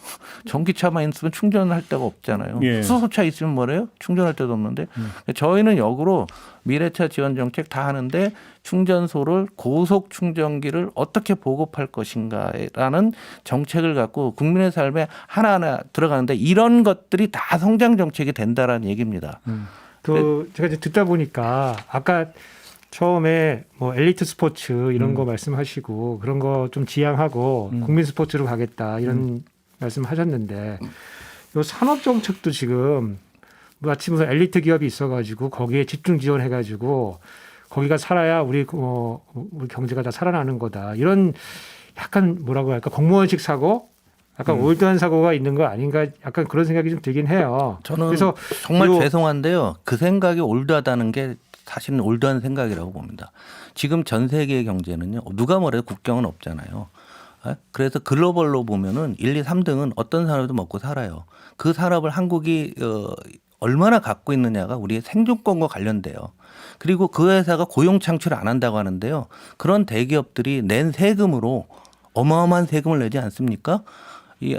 전기차만 있으면 충전할 데가 없잖아요. 예. 수소차 있으면 뭐래요? 충전할 데도 없는데 저희는 역으로 미래차 지원 정책 다 하는데 충전소를 고속 충전기를 어떻게 보급할 것인가라는 정책을 갖고 국민의 삶에 하나하나 들어가는데 이런 것들이 다 성장 정책이 된다라는 얘기입니다. 제가 이제 듣다 보니까 아까 처음에 뭐 엘리트 스포츠 이런 거 말씀하시고 그런 거 좀 지향하고 국민 스포츠로 가겠다 이런 말씀하셨는데 요 산업 정책도 지금 마치 무슨 엘리트 기업이 있어가지고 거기에 집중 지원해가지고 거기가 살아야 우리 경제가 다 살아나는 거다 이런 약간 뭐라고 할까 공무원식 사고 약간 올드한 사고가 있는 거 아닌가 약간 그런 생각이 좀 들긴 해요. 저는 그래서 정말 죄송한데요. 그 생각이 올드하다는 게 사실은 올드한 생각이라고 봅니다. 지금 전 세계의 경제는요. 누가 뭐래도 국경은 없잖아요. 그래서 글로벌로 보면은 1, 2, 3등은 어떤 산업도 먹고 살아요. 그 산업을 한국이 얼마나 갖고 있느냐가 우리의 생존권과 관련돼요. 그리고 그 회사가 고용 창출을 안 한다고 하는데요. 그런 대기업들이 낸 세금으로 어마어마한 세금을 내지 않습니까?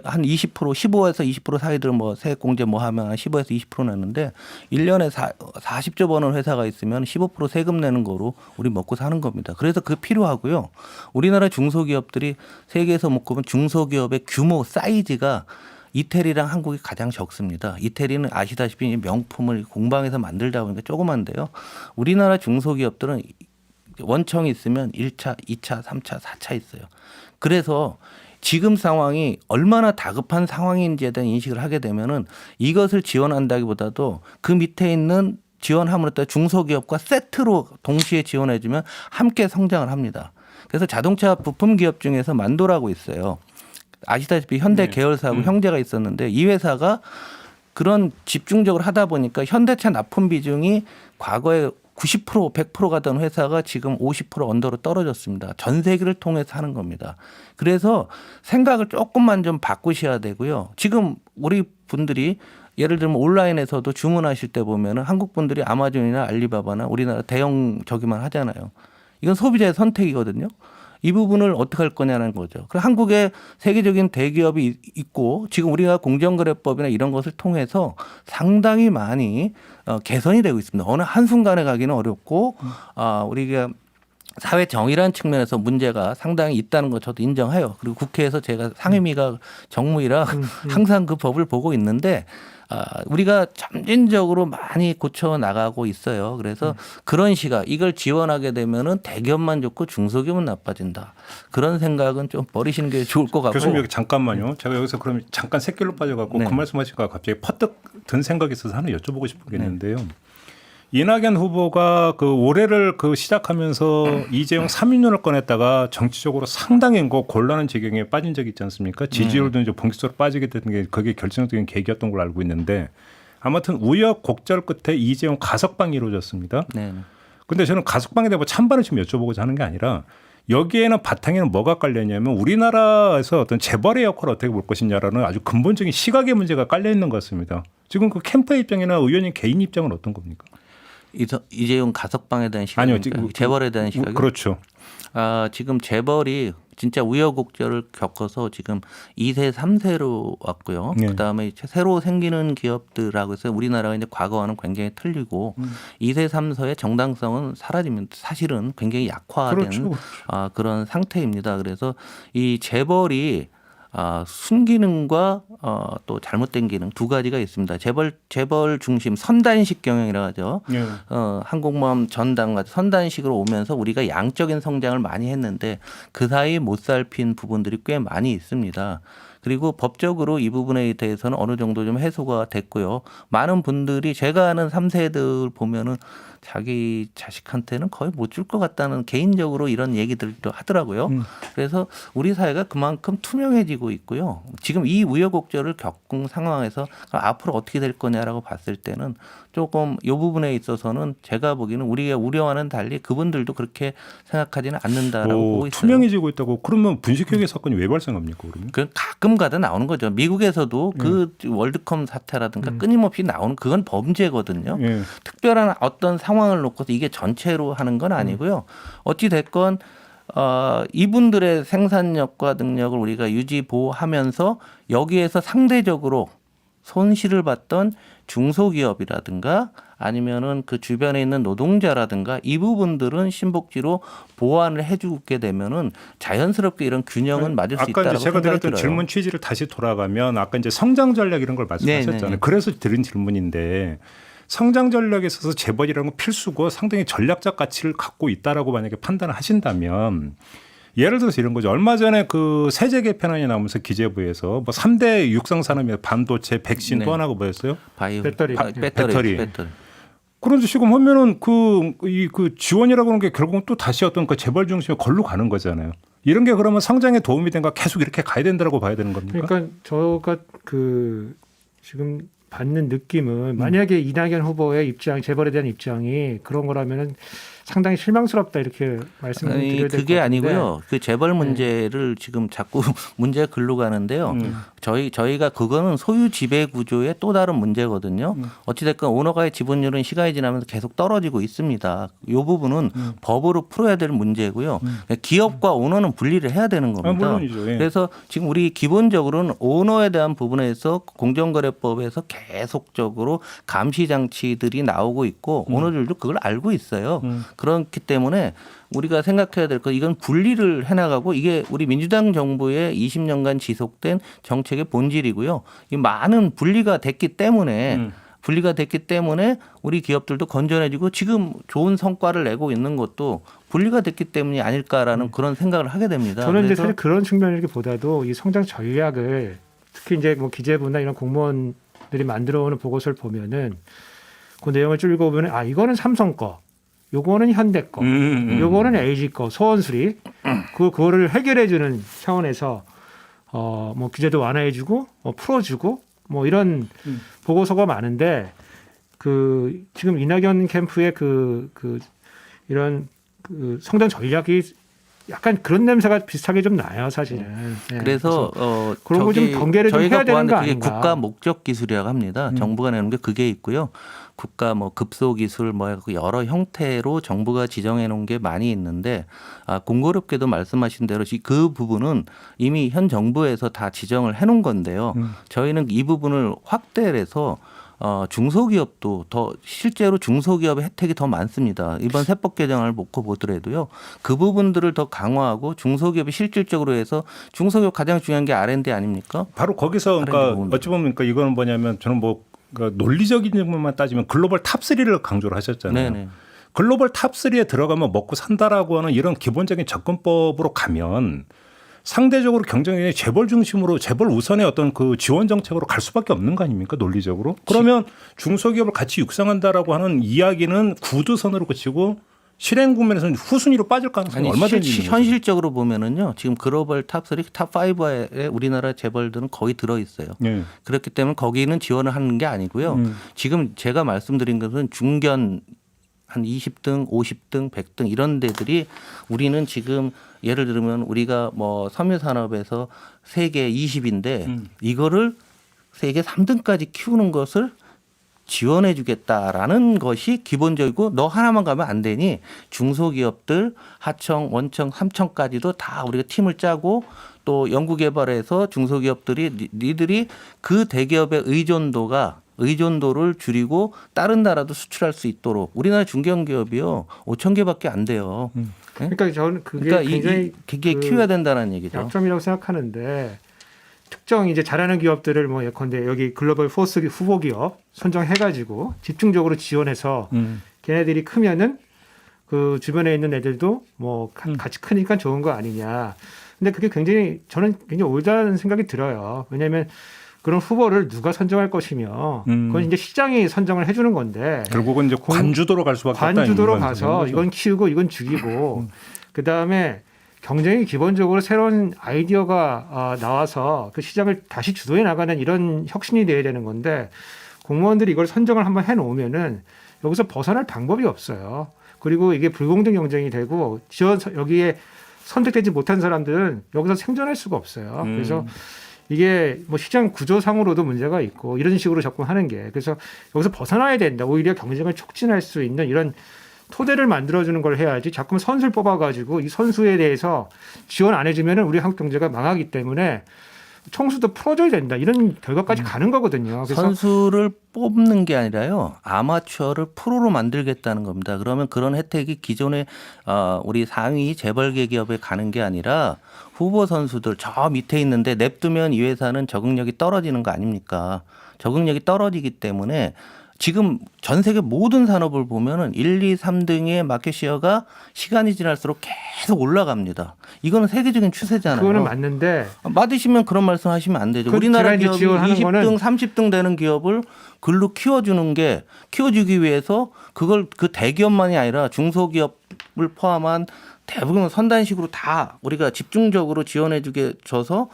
한 20%, 15에서 20% 사이들 뭐 세액공제 뭐 하면 한 15에서 20% 내는데 1년에 40조 버는 회사가 있으면 15% 세금 내는 거로 우리 먹고 사는 겁니다. 그래서 그게 필요하고요. 우리나라 중소기업들이 세계에서 먹고 보면 중소기업의 규모 사이즈가 이태리랑 한국이 가장 적습니다. 이태리는 아시다시피 명품을 공방에서 만들다 보니까 조그만데요. 우리나라 중소기업들은 원청이 있으면 1차, 2차, 3차, 4차 있어요. 그래서 지금 상황이 얼마나 다급한 상황인지에 대한 인식을 하게 되면은 이것을 지원한다기보다도 그 밑에 있는 지원함으로 따라 중소기업과 세트로 동시에 지원해주면 함께 성장을 합니다. 그래서 자동차 부품 기업 중에서 만도라고 있어요. 아시다시피 현대 계열사하고 형제가 있었는데 이 회사가 그런 집중적으로 하다 보니까 현대차 납품 비중이 과거에 90%, 100% 가던 회사가 지금 50% 언더로 떨어졌습니다. 전 세계를 통해서 하는 겁니다. 그래서 생각을 조금만 좀 바꾸셔야 되고요. 지금 우리 분들이 예를 들면 온라인에서도 주문하실 때 보면은 한국 분들이 아마존이나 알리바바나 우리나라 대형 저기만 하잖아요. 이건 소비자의 선택이거든요. 이 부분을 어떻게 할 거냐는 거죠. 그래서 한국에 세계적인 대기업이 있고 지금 우리가 공정거래법이나 이런 것을 통해서 상당히 많이 개선이 되고 있습니다. 어느 한순간에 가기는 어렵고 우리가 사회 정의라는 측면에서 문제가 상당히 있다는 것 저도 인정해요. 그리고 국회에서 제가 상임위가 정무위라 항상 그 법을 보고 있는데 우리가 점진적으로 많이 고쳐 나가고 있어요. 그래서 그런 시각 이걸 지원하게 되면은 대기업만 좋고 중소기업은 나빠진다. 그런 생각은 좀 버리시는 게 좋을 것 같고. 교수님 여기 잠깐만요. 제가 여기서 그럼 잠깐 샛길로 빠져갖고 네. 그 말씀하시니까 갑자기 퍼뜩 든 생각이 있어서 하나 여쭤보고 싶은 게 있는데요. 이낙연 후보가 그 올해를 그 시작하면서 이재용 3인론을 꺼냈다가 정치적으로 상당히 곤란한 지경에 빠진 적이 있지 않습니까? 지지율도 이제 본격적으로 빠지게 된 게 그게 결정적인 계기였던 걸로 알고 있는데 아무튼 우여곡절 끝에 이재용 가석방이 이루어졌습니다. 네. 근데 저는 가석방에 대해 찬반을 지금 여쭤보고자 하는 게 아니라 여기에는 바탕에는 뭐가 깔려있냐면 우리나라에서 어떤 재벌의 역할을 어떻게 볼 것이냐라는 아주 근본적인 시각의 문제가 깔려 있는 것 같습니다. 지금 그 캠프의 입장이나 의원님 개인 입장은 어떤 겁니까? 이재용 가석방에 대한 시각, 아니요, 재벌에 대한 시각이 그렇죠. 지금 재벌이 진짜 우여곡절을 겪어서 지금 2세, 3세로 왔고요. 네. 그다음에 새로 생기는 기업들하고 해서 우리나라가 이제 과거와는 굉장히 틀리고 2세, 3세의 정당성은 사라지면 사실은 굉장히 약화된 그렇죠. 그런 상태입니다. 그래서 이 재벌이 순기능과 또 잘못된 기능 두 가지가 있습니다. 재벌 중심 선단식 경영이라 하죠. 네. 항공모함 전당 같은 선단식으로 오면서 우리가 양적인 성장을 많이 했는데 그 사이 못 살핀 부분들이 꽤 많이 있습니다. 그리고 법적으로 이 부분에 대해서는 어느 정도 좀 해소가 됐고요. 많은 분들이 제가 아는 3세들 보면은 자기 자식한테는 거의 못 줄 것 같다는 개인적으로 이런 얘기들도 하더라고요. 그래서 우리 사회가 그만큼 투명해지고 있고요. 지금 이 우여곡절을 겪은 상황에서 앞으로 어떻게 될 거냐라고 봤을 때는 조금 이 부분에 있어서는 제가 보기에는 우리가 우려와는 달리 그분들도 그렇게 생각하지는 않는다라고 보고 있어요. 투명해지고 있다고 그러면 분식회계 사건이 왜 발생합니까? 그러면? 그 가끔 가다 나오는 거죠. 미국에서도 그 월드컵 사태라든가 끊임없이 나오는 그건 범죄거든요. 예. 특별한 어떤 상황을 놓고서 이게 전체로 하는 건 아니고요. 어찌 됐건 이분들의 생산력과 능력을 우리가 유지 보호하면서 여기에서 상대적으로 손실을 봤던 중소기업이라든가 아니면은 그 주변에 있는 노동자라든가 이 부분들은 신복지로 보완을 해주게 되면은 자연스럽게 이런 균형은 맞을 수 있다고 아까 이제 제가 생각이 드렸던 들어요. 질문 취지를 다시 돌아가면 아까 이제 성장 전략 이런 걸 말씀하셨잖아요. 네네네. 그래서 드린 질문인데 성장 전략에 있어서 재벌이라는 건 필수고 상당히 전략적 가치를 갖고 있다라고 만약에 판단을 하신다면 예를 들어서 이런 거죠. 얼마 전에 그 세제 개편안이 나오면서 기재부에서 뭐 3대 육상 산업이 반도체, 백신 네. 또 하나가 뭐였어요? 바이오 배터리. 배터리. 그런데 지금 하면은 그 지원이라고 하는 게 결국은 또 다시 어떤 그 재벌 중심의 걸로 가는 거잖아요. 이런 게 그러면 성장에 도움이 된가 계속 이렇게 가야 된다라고 봐야 되는 겁니까? 그러니까 저가 그 지금 받는 느낌은 만약에 이낙연 후보의 입장, 재벌에 대한 입장이 그런 거라면은 상당히 실망스럽다 이렇게 말씀을 드려야 될 것 같은데. 그게 아니고요. 그 재벌 문제를 지금 자꾸 문제가 글로 가는데요. 저희가 그거는 소유 지배 구조의 또 다른 문제거든요. 어찌됐건 오너가의 지분율은 시간이 지나면서 계속 떨어지고 있습니다. 이 부분은 법으로 풀어야 될 문제고요. 기업과 오너는 분리를 해야 되는 겁니다. 물론이죠. 예. 그래서 지금 우리 기본적으로는 오너에 대한 부분에서 공정거래법에서 계속적으로 감시 장치들이 나오고 있고 오너들도 그걸 알고 있어요. 그렇기 때문에 우리가 생각해야 될 건 이건 분리를 해나가고 이게 우리 민주당 정부의 20년간 지속된 정책의 본질이고요. 이 많은 분리가 됐기 때문에 우리 기업들도 건전해지고 지금 좋은 성과를 내고 있는 것도 분리가 됐기 때문이 아닐까라는 그런 생각을 하게 됩니다. 저는 이제 그래서 사실 그런 측면이기보다도 이 성장 전략을 특히 이제 뭐 기재부나 이런 공무원들이 만들어오는 보고서를 보면은 그 내용을 쭉 읽어보면 이거는 삼성 거. 요거는 현대 거, 요거는 LG 거, 소원수리 그거를 해결해주는 차원에서 뭐 규제도 완화해주고 풀어주고 뭐 이런 보고서가 많은데 그 지금 이낙연 캠프의 그 이런 그 성장 전략이 약간 그런 냄새가 비슷하게 좀 나요, 사실은. 네. 그래서 그런 거 좀 경계를 좀 해야 되는 거 그게 아닌가? 국가 목적 기술이라고 합니다. 정부가 내는 게 그게 있고요. 국가 뭐 급소 기술 뭐 여러 형태로 정부가 지정해 놓은 게 많이 있는데 공교롭게도 말씀하신 대로 그 부분은 이미 현 정부에서 다 지정을 해 놓은 건데요. 저희는 이 부분을 확대를 해서 중소기업도 더 실제로 중소기업의 혜택이 더 많습니다. 이번 세법 개정을 놓고 보더라도요. 그 부분들을 더 강화하고 중소기업이 실질적으로 해서 중소기업 가장 중요한 게 R&D 아닙니까? 바로 거기서 그러니까 어찌 보면 그러니까 이거는 뭐냐면 저는 뭐 그러니까 논리적인 부분만 따지면 글로벌 탑3를 강조를 하셨잖아요. 네네. 글로벌 탑3에 들어가면 먹고 산다라고 하는 이런 기본적인 접근법으로 가면 상대적으로 경쟁이 재벌 중심으로 재벌 우선의 어떤 그 지원 정책으로 갈 수밖에 없는 거 아닙니까? 논리적으로. 그러면 중소기업을 같이 육성한다라고 하는 이야기는 구두선으로 그치고 실행 국면에서는 후순위로 빠질 가능성이 얼마든지 있는 거죠. 현실적으로 보면은요. 지금 글로벌 탑3, 탑5에 우리나라 재벌들은 거의 들어 있어요. 예. 그렇기 때문에 거기는 지원을 하는 게 아니고요. 지금 제가 말씀드린 것은 중견 한 20등, 50등, 100등 이런 데들이 우리는 지금 예를 들면 우리가 뭐 섬유산업에서 세계 20인데 이거를 세계 3등까지 키우는 것을 지원해 주겠다라는 것이 기본적이고 너 하나만 가면 안 되니 중소기업들 하청, 원청, 삼청까지도 다 우리가 팀을 짜고 또 연구개발해서 중소기업들이 니들이 그 대기업의 의존도를 줄이고 다른 나라도 수출할 수 있도록 우리나라 중견기업이요 5천 개밖에 안 돼요. 네? 그러니까 저는 그게 그러니까 굉장히 그게 그 키워야 된다는 얘기죠. 약점이라고 생각하는데 특정 이제 잘하는 기업들을 뭐 예컨대 여기 글로벌 포스 후보 기업 선정해가지고 집중적으로 지원해서 걔네들이 크면은 그 주변에 있는 애들도 뭐 같이 크니까 좋은 거 아니냐. 근데 그게 굉장히 저는 굉장히 올드하다는 생각이 들어요. 왜냐하면 그런 후보를 누가 선정할 것이며 그건 이제 시장이 선정을 해주는 건데 결국은 이제 관주도로 갈 수밖에 없다. 관주도로 가서 이건 키우고 이건 죽이고 그 다음에 경쟁이 기본적으로 새로운 아이디어가 나와서 그 시장을 다시 주도해 나가는 이런 혁신이 돼야 되는 건데 공무원들이 이걸 선정을 한번 해놓으면은 여기서 벗어날 방법이 없어요. 그리고 이게 불공정 경쟁이 되고 여기에 선택되지 못한 사람들은 여기서 생존할 수가 없어요. 그래서 이게 뭐 시장 구조상으로도 문제가 있고 이런 식으로 접근하는 게 그래서 여기서 벗어나야 된다. 오히려 경쟁을 촉진할 수 있는 이런 토대를 만들어주는 걸 해야지 자꾸 선수를 뽑아가지고 이 선수에 대해서 지원 안 해주면 우리 한국 경제가 망하기 때문에 총수도 풀어줘야 된다. 이런 결과까지 가는 거거든요. 그래서 선수를 뽑는 게 아니라요. 아마추어를 프로로 만들겠다는 겁니다. 그러면 그런 혜택이 기존의 우리 상위 재벌계 기업에 가는 게 아니라 후보 선수들 저 밑에 있는데 냅두면 이 회사는 적응력이 떨어지는 거 아닙니까? 적응력이 떨어지기 때문에 지금 전 세계 모든 산업을 보면은 1, 2, 3등의 마켓시어가 시간이 지날수록 계속 올라갑니다. 이거는 세계적인 추세잖아요. 그거는 맞는데 맞으시면 그런 말씀 하시면 안 되죠. 우리나라 기업이 20등, 30등 되는 기업을 글로 키워주기 위해서 그걸 그 대기업만이 아니라 중소기업을 포함한 대부분 선단식으로 다 우리가 집중적으로 지원해 주게 줘서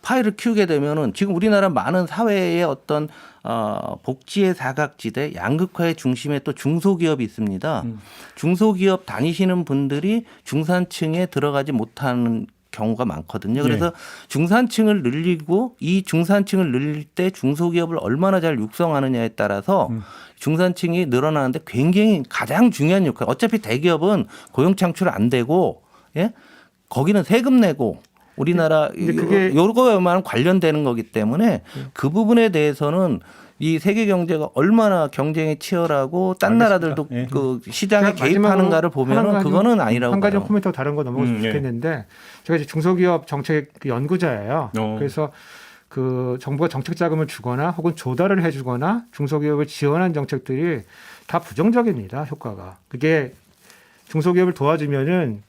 파일을 키우게 되면은 지금 우리나라 많은 사회의 어떤 복지의 사각지대, 양극화의 중심에 또 중소기업이 있습니다. 중소기업 다니시는 분들이 중산층에 들어가지 못하는 경우가 많거든요. 그래서 중산층을 늘리고 이 중산층을 늘릴 때 중소기업을 얼마나 잘 육성하느냐에 따라서 중산층이 늘어나는데 굉장히 가장 중요한 역할. 어차피 대기업은 고용 창출 안 되고 거기는 세금 내고 우리나라 요거에만 관련되는 거기 때문에 그 부분에 대해서는 이 세계 경제가 얼마나 경쟁이 치열하고 딴 나라들도 그 시장에 개입하는가를 보면은 그거는 아니라고 한 가지 봐요. 코멘트 다른 거 넘어갔으면 좋겠는데 제가 이제 중소기업 정책 연구자예요. 그래서 그 정부가 정책 자금을 주거나 혹은 조달을 해주거나 중소기업을 지원한 정책들이 다 부정적입니다. 효과가. 그게 중소기업을 도와주면은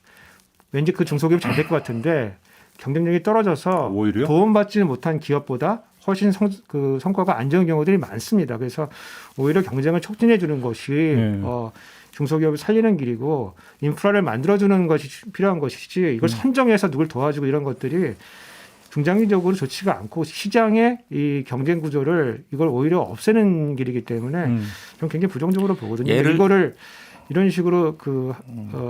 왠지 그 중소기업이 잘 될 것 같은데 경쟁력이 떨어져서 오히려? 도움받지 못한 기업보다 훨씬 성과가 안 좋은 경우들이 많습니다. 그래서 오히려 경쟁을 촉진해 주는 것이 중소기업을 살리는 길이고 인프라를 만들어주는 것이 필요한 것이지 이걸 선정해서 누굴 도와주고 이런 것들이 중장기적으로 좋지가 않고 시장의 이 경쟁 구조를 이걸 오히려 없애는 길이기 때문에 저는 굉장히 부정적으로 보거든요. 이거를 이런 식으로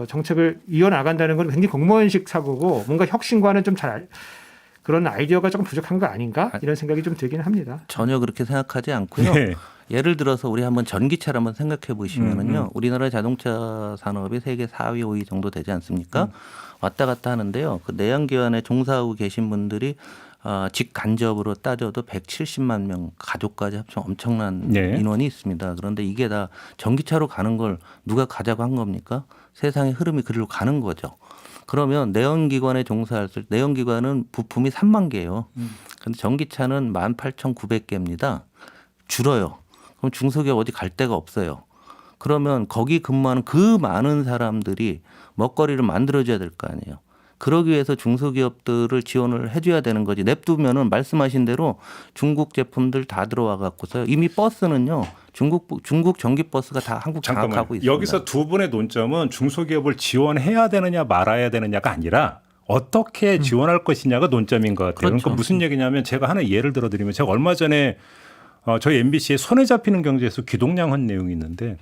정책을 이어나간다는 건 굉장히 공무원식 사고고 뭔가 혁신과는 좀 잘 그런 아이디어가 조금 부족한 거 아닌가 이런 생각이 좀 들긴 합니다. 전혀 그렇게 생각하지 않고요. 예를 들어서 우리 한번 전기차를 한번 생각해 보시면은요. 우리나라 자동차 산업이 세계 4위, 5위 정도 되지 않습니까? 왔다 갔다 하는데요. 그 내연기관에 종사하고 계신 분들이 직간접으로 따져도 170만 명 가족까지 합치면 엄청난 인원이 있습니다. 그런데 이게 다 전기차로 가는 걸 누가 가자고 한 겁니까? 세상의 흐름이 그리로 가는 거죠. 그러면 내연기관에 종사할 때 내연기관은 부품이 3만 개예요. 그런데 전기차는 18,900개입니다. 줄어요. 그럼 중소기업 어디 갈 데가 없어요. 그러면 거기 근무하는 그 많은 사람들이 먹거리를 만들어줘야 될 거 아니에요. 그러기 위해서 중소기업들을 지원을 해줘야 되는 거지. 냅두면은 말씀하신 대로 중국 제품들 다 들어와 갖고서 이미 버스는요. 중국 전기 버스가 다 한국 장악하고 있습니다. 여기서 두 분의 논점은 중소기업을 지원해야 되느냐 말아야 되느냐가 아니라 어떻게 지원할 것이냐가 논점인 것 같아요. 그렇죠. 그러니까 무슨 얘기냐면 제가 하나 예를 들어드리면 제가 얼마 전에 저희 MBC에 손에 잡히는 경제에서 귀동냥 한 내용이 있는데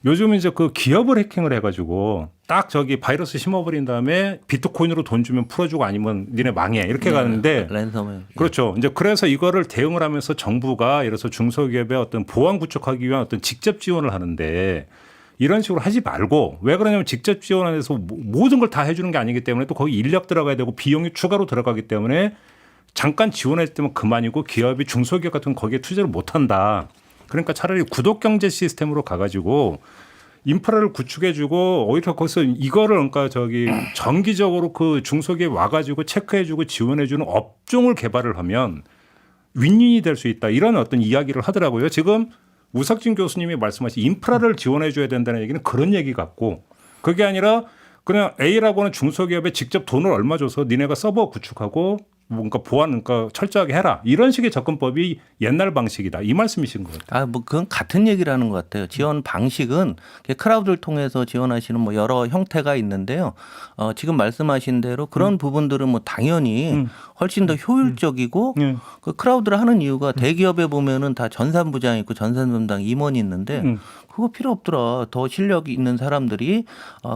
요즘 이제 그 기업을 해킹을 해가지고 딱 저기 바이러스 심어버린 다음에 비트코인으로 돈 주면 풀어주고 아니면 니네 망해 이렇게 가는데 랜섬웨어. 그렇죠. 이제 그래서 이거를 대응을 하면서 정부가 예를 들어서 중소기업의 어떤 보안 구축하기 위한 어떤 직접 지원을 하는데 이런 식으로 하지 말고 왜 그러냐면 직접 지원해서 모든 걸 다 해주는 게 아니기 때문에 또 거기 인력 들어가야 되고 비용이 추가로 들어가기 때문에 잠깐 지원했을 때면 그만이고 기업이 중소기업 같은 건 거기에 투자를 못한다. 그러니까 차라리 구독 경제 시스템으로 가가지고 인프라를 구축해주고 오히려 거기서 이거를 그러니까 저기 정기적으로 그 중소기업 와가지고 체크해주고 지원해주는 업종을 개발을 하면 윈윈이 될 수 있다. 이런 어떤 이야기를 하더라고요. 지금 우석진 교수님이 말씀하신 인프라를 지원해줘야 된다는 얘기는 그런 얘기 같고 그게 아니라 그냥 A라고 하는 중소기업에 직접 돈을 얼마 줘서 니네가 서버 구축하고 뭔가 보안 그러니까 철저하게 해라. 이런 식의 접근법이 옛날 방식이다. 이 말씀이신 것 같아요. 뭐 그건 같은 얘기라는 것 같아요. 지원 방식은 크라우드를 통해서 지원하시는 뭐 여러 형태가 있는데요. 지금 말씀하신 대로 그런 부분들은 뭐 당연히 훨씬 더 효율적이고 그 크라우드를 하는 이유가 대기업에 보면은 다 전산부장 있고 전산담당 임원이 있는데 그거 필요 없더라. 더 실력 있는 사람들이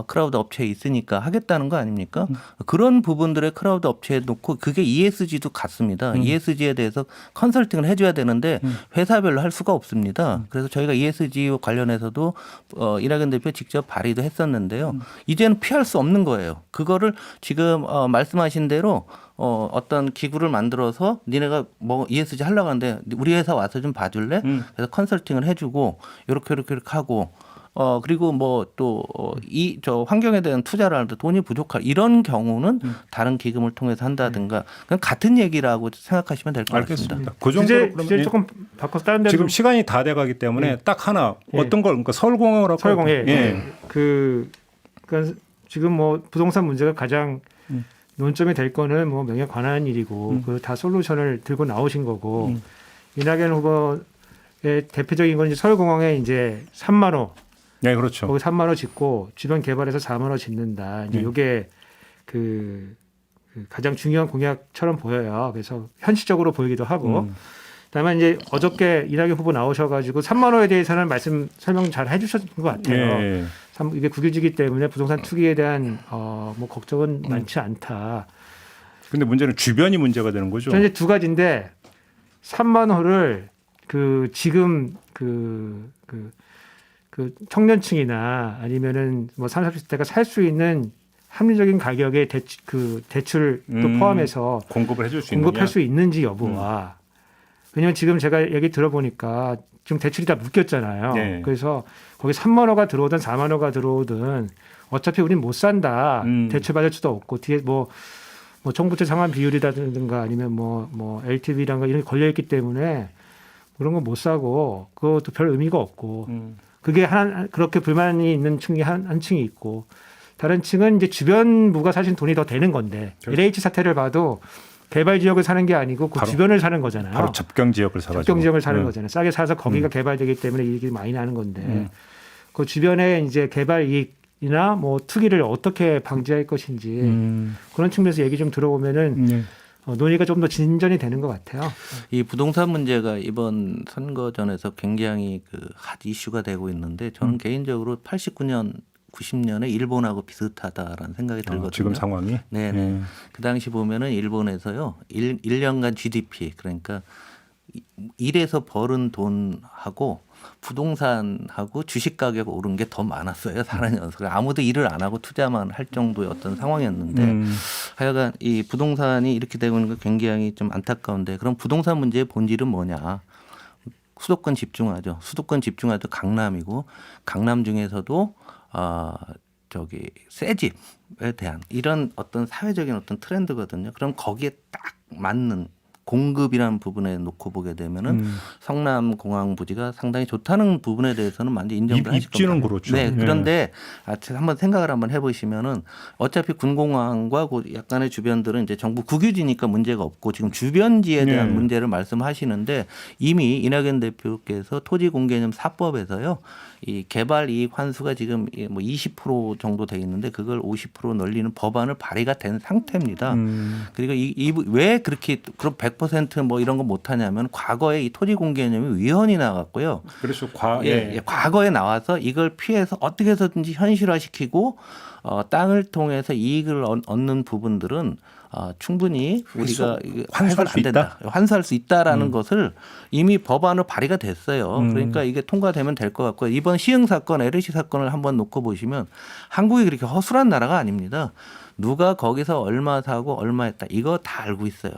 크라우드 업체에 있으니까 하겠다는 거 아닙니까? 그런 부분들의 크라우드 업체에 놓고 그게 ESG도 같습니다. ESG에 대해서 컨설팅을 해줘야 되는데 회사별로 할 수가 없습니다. 그래서 저희가 ESG 관련해서도 이낙연 대표 직접 발의도 했었는데요. 이제는 피할 수 없는 거예요. 그거를 지금 말씀하신 대로 어떤 기구를 만들어서 니네가 뭐 ESG 하려고 하는데 우리 회사 와서 좀 봐줄래? 그래서 컨설팅을 해주고 이렇게 하고 그리고 뭐 또 저 환경에 대한 투자를 하는데 돈이 부족할 이런 경우는 다른 기금을 통해서 한다든가 그냥 같은 얘기라고 생각하시면 될 것 같습니다. 알겠습니다. 그 정도로 그러면 주제 조금 바꿔서 다른 데로 지금 시간이 다 돼가기 때문에 딱 하나 어떤 걸 그러니까 서울공항으로 서울공예. 예. 그러니까 지금 뭐 부동산 문제가 가장 논점이 될 거는 뭐 명예 관한 일이고 그 다 솔루션을 들고 나오신 거고 이낙연 후보의 대표적인 건 이제 서울공항에 이제 3만 호 네, 그렇죠. 거기 3만 호 짓고 주변 개발해서 4만 호 짓는다. 이제 이게 그 가장 중요한 공약처럼 보여요. 그래서 현실적으로 보이기도 하고. 다만 이제 어저께 이낙연 후보 나오셔가지고 3만 호에 대해서는 설명 잘 해주셨던 것 같아요. 예. 이게 국유지기 때문에 부동산 투기에 대한 뭐 걱정은 많지 않다. 근데 문제는 주변이 문제가 되는 거죠. 저는 이제 두 가지인데 3만 호를 지금 그 청년층이나 아니면은 뭐 30, 40대가 살 수 있는 합리적인 가격의 대출도 포함해서 공급을 해줄 수 공급할 있느냐? 수 있는지 여부와 왜냐하면 지금 제가 얘기 들어보니까 지금 대출이 다 묶였잖아요. 네. 그래서 거기 3만 호가 들어오든 4만 호가 들어오든 어차피 우린 못 산다. 대출 받을 수도 없고 뒤에 뭐 정부채 상환 비율이라든가 아니면 뭐 LTV라든가 이런 게 걸려 있기 때문에 그런 거 못 사고 그것도 별 의미가 없고 그게 그렇게 불만이 있는 층이 한 층이 있고 다른 층은 이제 주변부가 사실 돈이 더 되는 건데 그렇죠. LH 사태를 봐도 개발 지역을 사는 게 아니고 그 주변을 사는 거잖아요. 바로 접경 지역을 사가지고. 접경 지역을 사는 거잖아요. 싸게 사서 거기가 개발되기 때문에 이익이 많이 나는 건데 그 주변에 이제 개발 이익이나 뭐 투기를 어떻게 방지할 것인지 그런 측면에서 얘기 좀 들어보면은 논의가 좀 더 진전이 되는 것 같아요. 이 부동산 문제가 이번 선거전에서 굉장히 핫 이슈가 되고 있는데 저는 개인적으로 89년 90년에 일본하고 비슷하다라는 생각이 들거든요. 지금 상황이? 네네. 그 당시 보면은 일본에서요. 1년간 GDP 그러니까 일에서 벌은 돈하고 부동산하고 주식 가격 오른 게 더 많았어요. 4년 연속. 아무도 일을 안 하고 투자만 할 정도의 어떤 상황이었는데 하여간 이 부동산이 이렇게 되고 있는 거 굉장히 좀 안타까운데 그럼 부동산 문제의 본질은 뭐냐. 수도권 집중하죠. 수도권 집중하도 강남이고 강남 중에서도 새 집에 대한 이런 어떤 사회적인 어떤 트렌드거든요. 그럼 거기에 딱 맞는 공급이라는 부분에 놓고 보게 되면은 성남 공항 부지가 상당히 좋다는 부분에 대해서는 많이 인정을 하실 입지는 겁니다. 그렇죠. 네, 예. 그런데 한번 생각을 한번 해보시면은 어차피 군공항과 그 약간의 주변들은 이제 정부 국유지니까 문제가 없고 지금 주변지에 대한 예. 문제를 말씀하시는데 이미 이낙연 대표께서 토지공개념 4법에서요. 이 개발 이익 환수가 지금 뭐 20% 정도 돼 있는데 그걸 50% 늘리는 법안을 발의가 된 상태입니다. 그리고 왜 그렇게 그럼 100%뭐 이런 거 못 하냐면 과거에 이 토지 공개념이 위헌이 나갔고요. 그래서 과거에 나와서 이걸 피해서 어떻게 해서든지 현실화시키고 땅을 통해서 이익을 얻는 부분들은 충분히 우리가 환수할 수 있다? 환수할 수 있다라는 것을 이미 법안으로 발의가 됐어요. 그러니까 이게 통과되면 될 것 같고요. 이번 시흥 사건, LH 사건을 한번 놓고 보시면 한국이 그렇게 허술한 나라가 아닙니다. 누가 거기서 얼마 사고 얼마 했다. 이거 다 알고 있어요.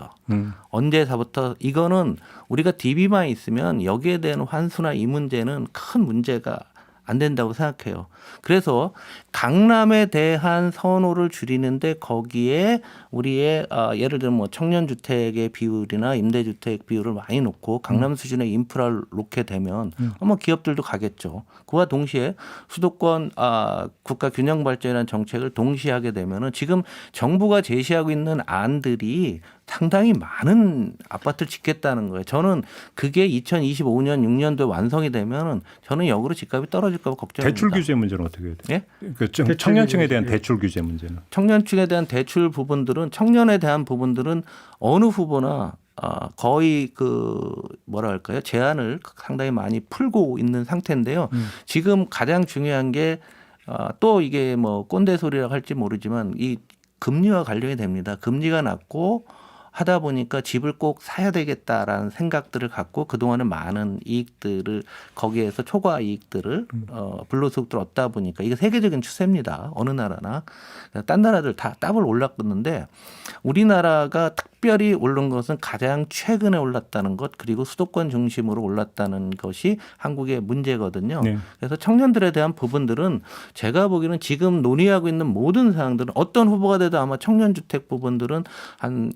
언제서부터 이거는 우리가 DB만 있으면 여기에 대한 환수나 이 문제는 큰 문제가 안 된다고 생각해요. 그래서 강남에 대한 선호를 줄이는데 거기에 우리의 예를 들면 뭐 청년주택의 비율이나 임대주택 비율을 많이 놓고 강남 수준의 인프라를 놓게 되면 아마 기업들도 가겠죠. 그와 동시에 수도권 국가 균형 발전이라는 정책을 동시에 하게 되면은 지금 정부가 제시하고 있는 안들이 상당히 많은 아파트를 짓겠다는 거예요. 저는 그게 2025년 6년도에 완성이 되면은 저는 역으로 집값이 떨어질까 봐 걱정입니다. 대출 규제 문제는 어떻게 해야 돼요? 예? 그 청년층에 대한 대출 규제 문제는 청년층에 대한 대출 부분들은 청년에 대한 부분들은 어느 후보나 거의 뭐라 할까요? 제한을 상당히 많이 풀고 있는 상태인데요. 지금 가장 중요한 게 또 이게 뭐 꼰대 소리라고 할지 모르지만 이 금리와 관련이 됩니다. 금리가 낮고 하다 보니까 집을 꼭 사야 되겠다라는 생각들을 갖고 그동안은 많은 이익들을 거기에서 초과 이익들을 불로소득들을 얻다 보니까 이게 세계적인 추세입니다. 어느 나라나. 딴 나라들 다 더블 올랐었는데 우리나라가 특별히 오른 것은 가장 최근에 올랐다는 것 그리고 수도권 중심으로 올랐다는 것이 한국의 문제거든요. 네. 그래서 청년들에 대한 부분들은 제가 보기에는 지금 논의하고 있는 모든 사항들은 어떤 후보가 돼도 아마 청년주택 부분들은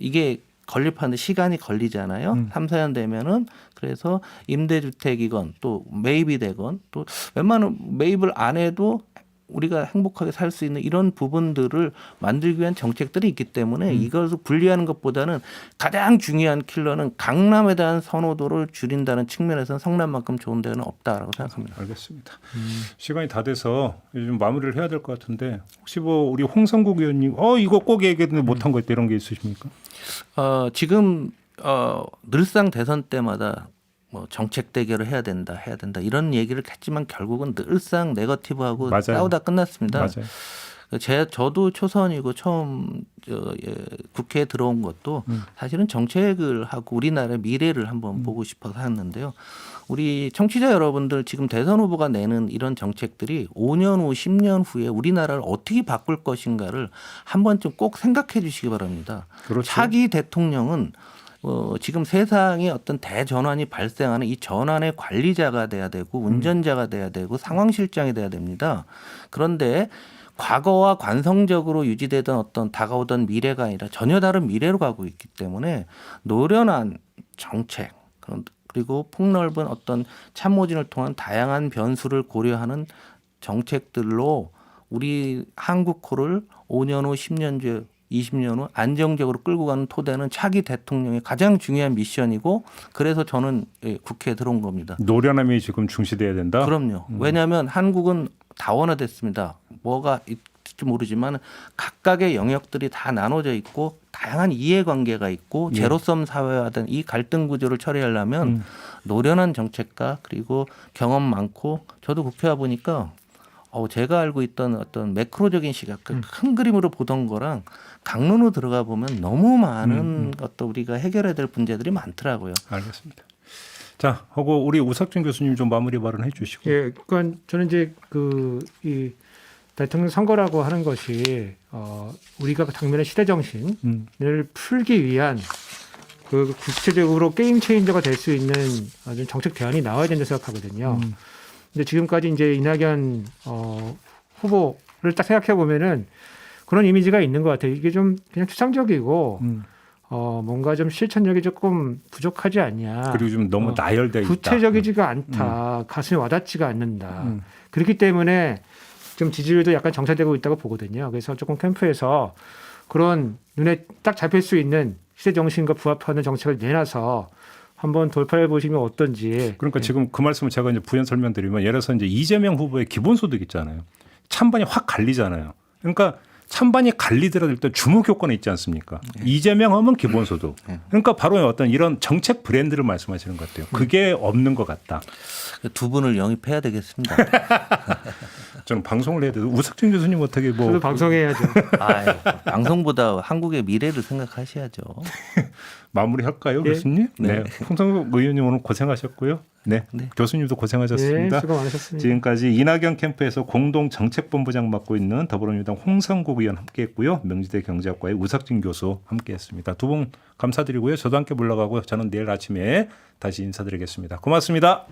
이게 건립하는데 시간이 걸리잖아요. 3, 4년 되면은 그래서 임대주택이건 또 매입이 되건 또 웬만한 매입을 안 해도 우리가 행복하게 살 수 있는 이런 부분들을 만들기 위한 정책들이 있기 때문에 이것을 분리하는 것보다는 가장 중요한 킬러는 강남에 대한 선호도를 줄인다는 측면에서는 성남만큼 좋은 데는 없다라고 생각합니다. 알겠습니다. 시간이 다 돼서 좀 마무리를 해야 될 것 같은데 혹시 뭐 우리 홍성국 의원님 이거 꼭 얘기했는데 못한 거 있다 이런 게 있으십니까? 지금 늘상 대선 때마다 뭐 정책 대결을 해야 된다 이런 얘기를 했지만 결국은 늘상 네거티브하고 맞아요. 싸우다 끝났습니다. 맞아요. 저도 초선이고 처음 국회에 들어온 것도 사실은 정책을 하고 우리나라의 미래를 한번 보고 싶어서 했는데요. 우리 청취자 여러분들 지금 대선 후보가 내는 이런 정책들이 5년 후 10년 후에 우리나라를 어떻게 바꿀 것인가를 한 번쯤 꼭 생각해 주시기 바랍니다. 그렇죠. 차기 대통령은 지금 세상에 어떤 대전환이 발생하는 이 전환의 관리자가 돼야 되고 운전자가 돼야 되고 상황실장이 돼야 됩니다. 그런데 과거와 관성적으로 유지되던 어떤 다가오던 미래가 아니라 전혀 다른 미래로 가고 있기 때문에 노련한 정책 그리고 폭넓은 어떤 참모진을 통한 다양한 변수를 고려하는 정책들로 우리 한국호를 5년 후 10년 뒤 20년 후 안정적으로 끌고 가는 토대는 차기 대통령의 가장 중요한 미션이고 그래서 저는 국회에 들어온 겁니다. 노련함이 지금 중시돼야 된다? 그럼요. 왜냐하면 한국은 다원화됐습니다. 뭐가 있을지 모르지만 각각의 영역들이 다 나눠져 있고 다양한 이해관계가 있고 제로섬 사회화된 이 갈등 구조를 처리하려면 노련한 정책과 그리고 경험 많고 저도 국회 와 보니까 제가 알고 있던 어떤 매크로적인 시각, 큰 그림으로 보던 거랑 강론으로 들어가 보면 너무 많은 어떤 우리가 해결해야 될 문제들이 많더라고요. 알겠습니다. 자, 하고 우리 우석준 교수님 좀 마무리 발언해 주시고. 예, 그러니까 저는 이제 이 대통령 선거라고 하는 것이 우리가 당면의 시대 정신을 풀기 위한 그 구체적으로 게임 체인저가 될 수 있는 정책 대안이 나와야 된다고 생각하거든요. 근데 지금까지 이제 이낙연 후보를 딱 생각해 보면은 그런 이미지가 있는 것 같아요. 이게 좀 그냥 추상적이고 뭔가 좀 실천력이 조금 부족하지 않냐. 그리고 좀 너무 나열돼 있다. 구체적이지가 않다. 가슴에 와닿지가 않는다. 그렇기 때문에 좀 지지율도 약간 정체되고 있다고 보거든요. 그래서 조금 캠프에서 그런 눈에 딱 잡힐 수 있는 시대 정신과 부합하는 정책을 내놔서 한번 돌파해 보시면 어떤지. 그러니까 지금 그 말씀을 제가 이제 부연 설명드리면 예를 들어서 이제 이재명 후보의 기본소득 있잖아요. 찬반이 확 갈리잖아요. 그러니까 찬반이 갈리더라도 일단 주목 효과는 있지 않습니까? 이재명 하면 기본소득. 그러니까 바로 어떤 이런 정책 브랜드를 말씀하시는 것 같아요. 그게 없는 것 같다. 두 분을 영입해야 되겠습니다. 저는 방송을 해야 돼도 우석진 교수님 어떻게 뭐 저도 방송해야죠. 아유, 방송보다 한국의 미래를 생각하셔야죠. 마무리할까요, 예. 교수님? 네. 홍성국 의원님 오늘 고생하셨고요. 네. 네. 교수님도 고생하셨습니다. 네, 수고 많으셨습니다. 지금까지 이낙연 캠프에서 공동정책본부장 맡고 있는 더불어민주당 홍성국 의원 함께했고요. 명지대 경제학과의 우석진 교수 함께했습니다. 두 분 감사드리고요. 저도 함께 물러가고요. 저는 내일 아침에 다시 인사드리겠습니다. 고맙습니다.